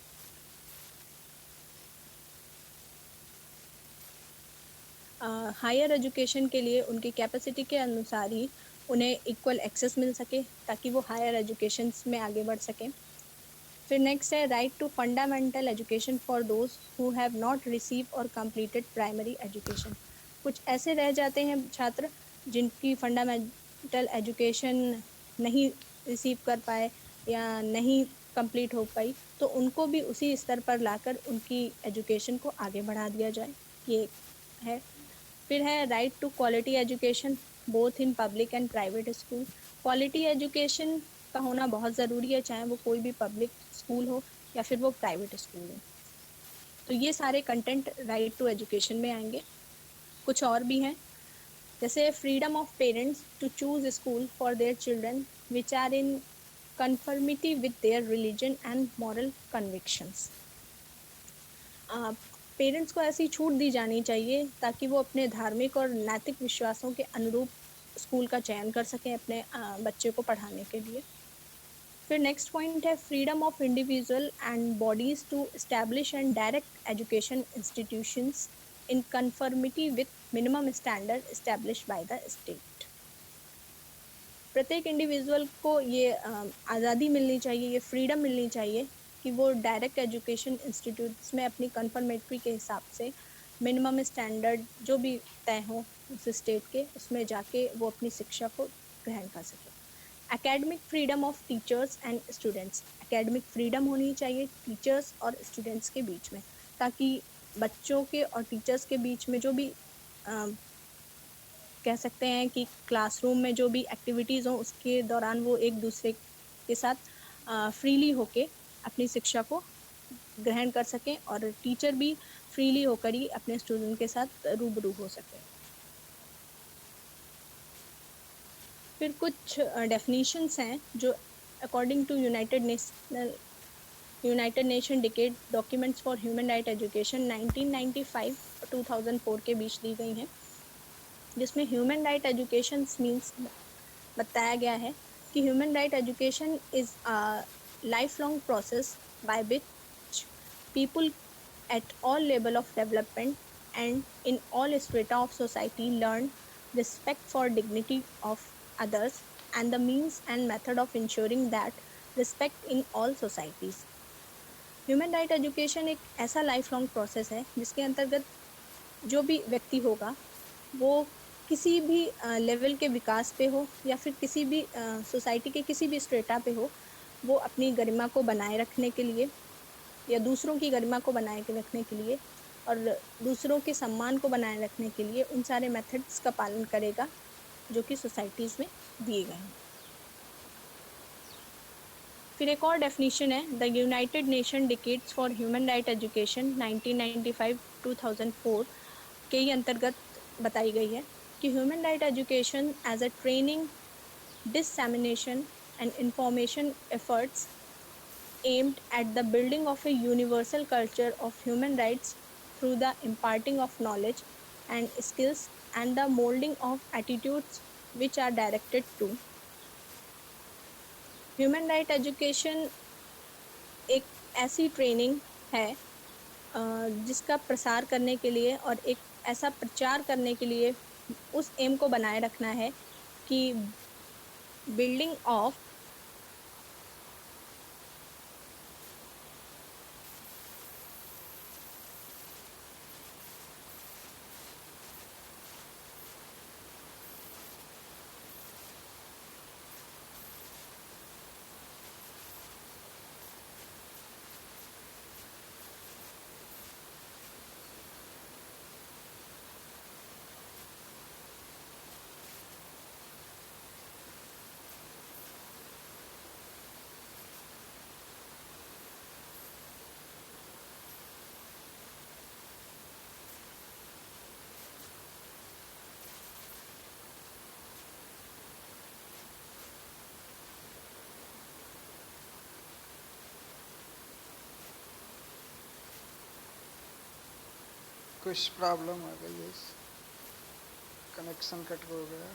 Higher education के लिए उनकी कैपेसिटी के अनुसार ही उन्हें इक्वल एक्सेस मिल सके ताकि वो हायर एजुकेशन में आगे बढ़ सकें। फिर नेक्स्ट है right to fundamental education for those who have not receive और कंप्लीटेड प्राइमरी एजुकेशन। कुछ ऐसे रह जाते हैं छात्र जिनकी फंडामेंटल एजुकेशन नहीं रिसीव कर पाए या नहीं कंप्लीट हो पाई, तो उनको भी उसी स्तर पर लाकर उनकी एजुकेशन को आगे बढ़ा दिया जाए, ये है। फिर है right to quality education both in public and private school. Quality education का होना बहुत ज़रूरी है, चाहे वो कोई भी पब्लिक स्कूल हो या फिर वो प्राइवेट स्कूल हो। तो ये सारे कंटेंट राइट टू एजुकेशन में आएंगे। कुछ और भी हैं, जैसे freedom of parents to choose school for their children which are in conformity with their religion and moral convictions। Parents को ऐसी छूट दी जानी चाहिए ताकि वो अपने धार्मिक और नैतिक विश्वासों के अनुरूप स्कूल का चयन कर सकें अपने बच्चे को पढ़ाने के लिए। फिर नेक्स्ट पॉइंट है freedom of individual and bodies to establish and direct education institutions in conformity with minimum standard establish by the state. प्रत्येक इंडिविजुअल को ये आज़ादी मिलनी चाहिए, ये फ्रीडम मिलनी चाहिए कि वो डायरेक्ट एजुकेशन इंस्टीट्यूट्स में अपनी कंफर्मेटरी के हिसाब से मिनिमम स्टैंडर्ड जो भी तय हो उस स्टेट के, उसमें जाके वो अपनी शिक्षा को ग्रहण कर सके। Academic freedom of teachers and students. Academic freedom होनी चाहिए टीचर्स और स्टूडेंट्स के बीच में, ताकि बच्चों के और टीचर्स के बीच में जो भी कह सकते हैं कि क्लासरूम में जो भी एक्टिविटीज़ हों उसके दौरान वो एक दूसरे के साथ फ्रीली होके अपनी शिक्षा को ग्रहण कर सकें और टीचर भी फ्रीली होकर ही अपने स्टूडेंट के साथ रूबरू हो सके। फिर कुछ डेफिनेशंस हैं जो according to United Nation decade documents for human right education 1995 और 2004 के बीच दी गई हैं, जिसमें ह्यूमन राइट एजुकेशन मीन्स बताया गया है कि human right education is a life long process by which people at all level of development and in all strata of society learn respect for dignity of others and the means and method of ensuring that respect in all societies। Human right education एक ऐसा life long process है जिसके अंतर्गत जो भी व्यक्ति होगा वो किसी भी लेवल के विकास पे हो या फिर किसी भी सोसाइटी के किसी भी स्ट्रेटा पे हो, वो अपनी गरिमा को बनाए रखने के लिए या दूसरों की गरिमा को बनाए रखने के लिए और दूसरों के सम्मान को बनाए रखने के लिए उन सारे मेथड्स का पालन करेगा जो कि सोसाइटीज़ में दिए गए हैं। फिर एक और डेफिनेशन है the United Nation decades for human right education 1995-2004 के ही अंतर्गत बताई गई है कि human right education as a training dissemination and information efforts aimed at the building of a universal culture of human rights through the imparting of knowledge and skills and the molding of attitudes which are directed to human right education। एक ऐसी training है जिसका प्रसार करने के लिए और एक ऐसा प्रचार करने के लिए उस एम को बनाए रखना है कि बिल्डिंग ऑफ कुछ प्रॉब्लम आ गई है, कनेक्शन कट हो गया।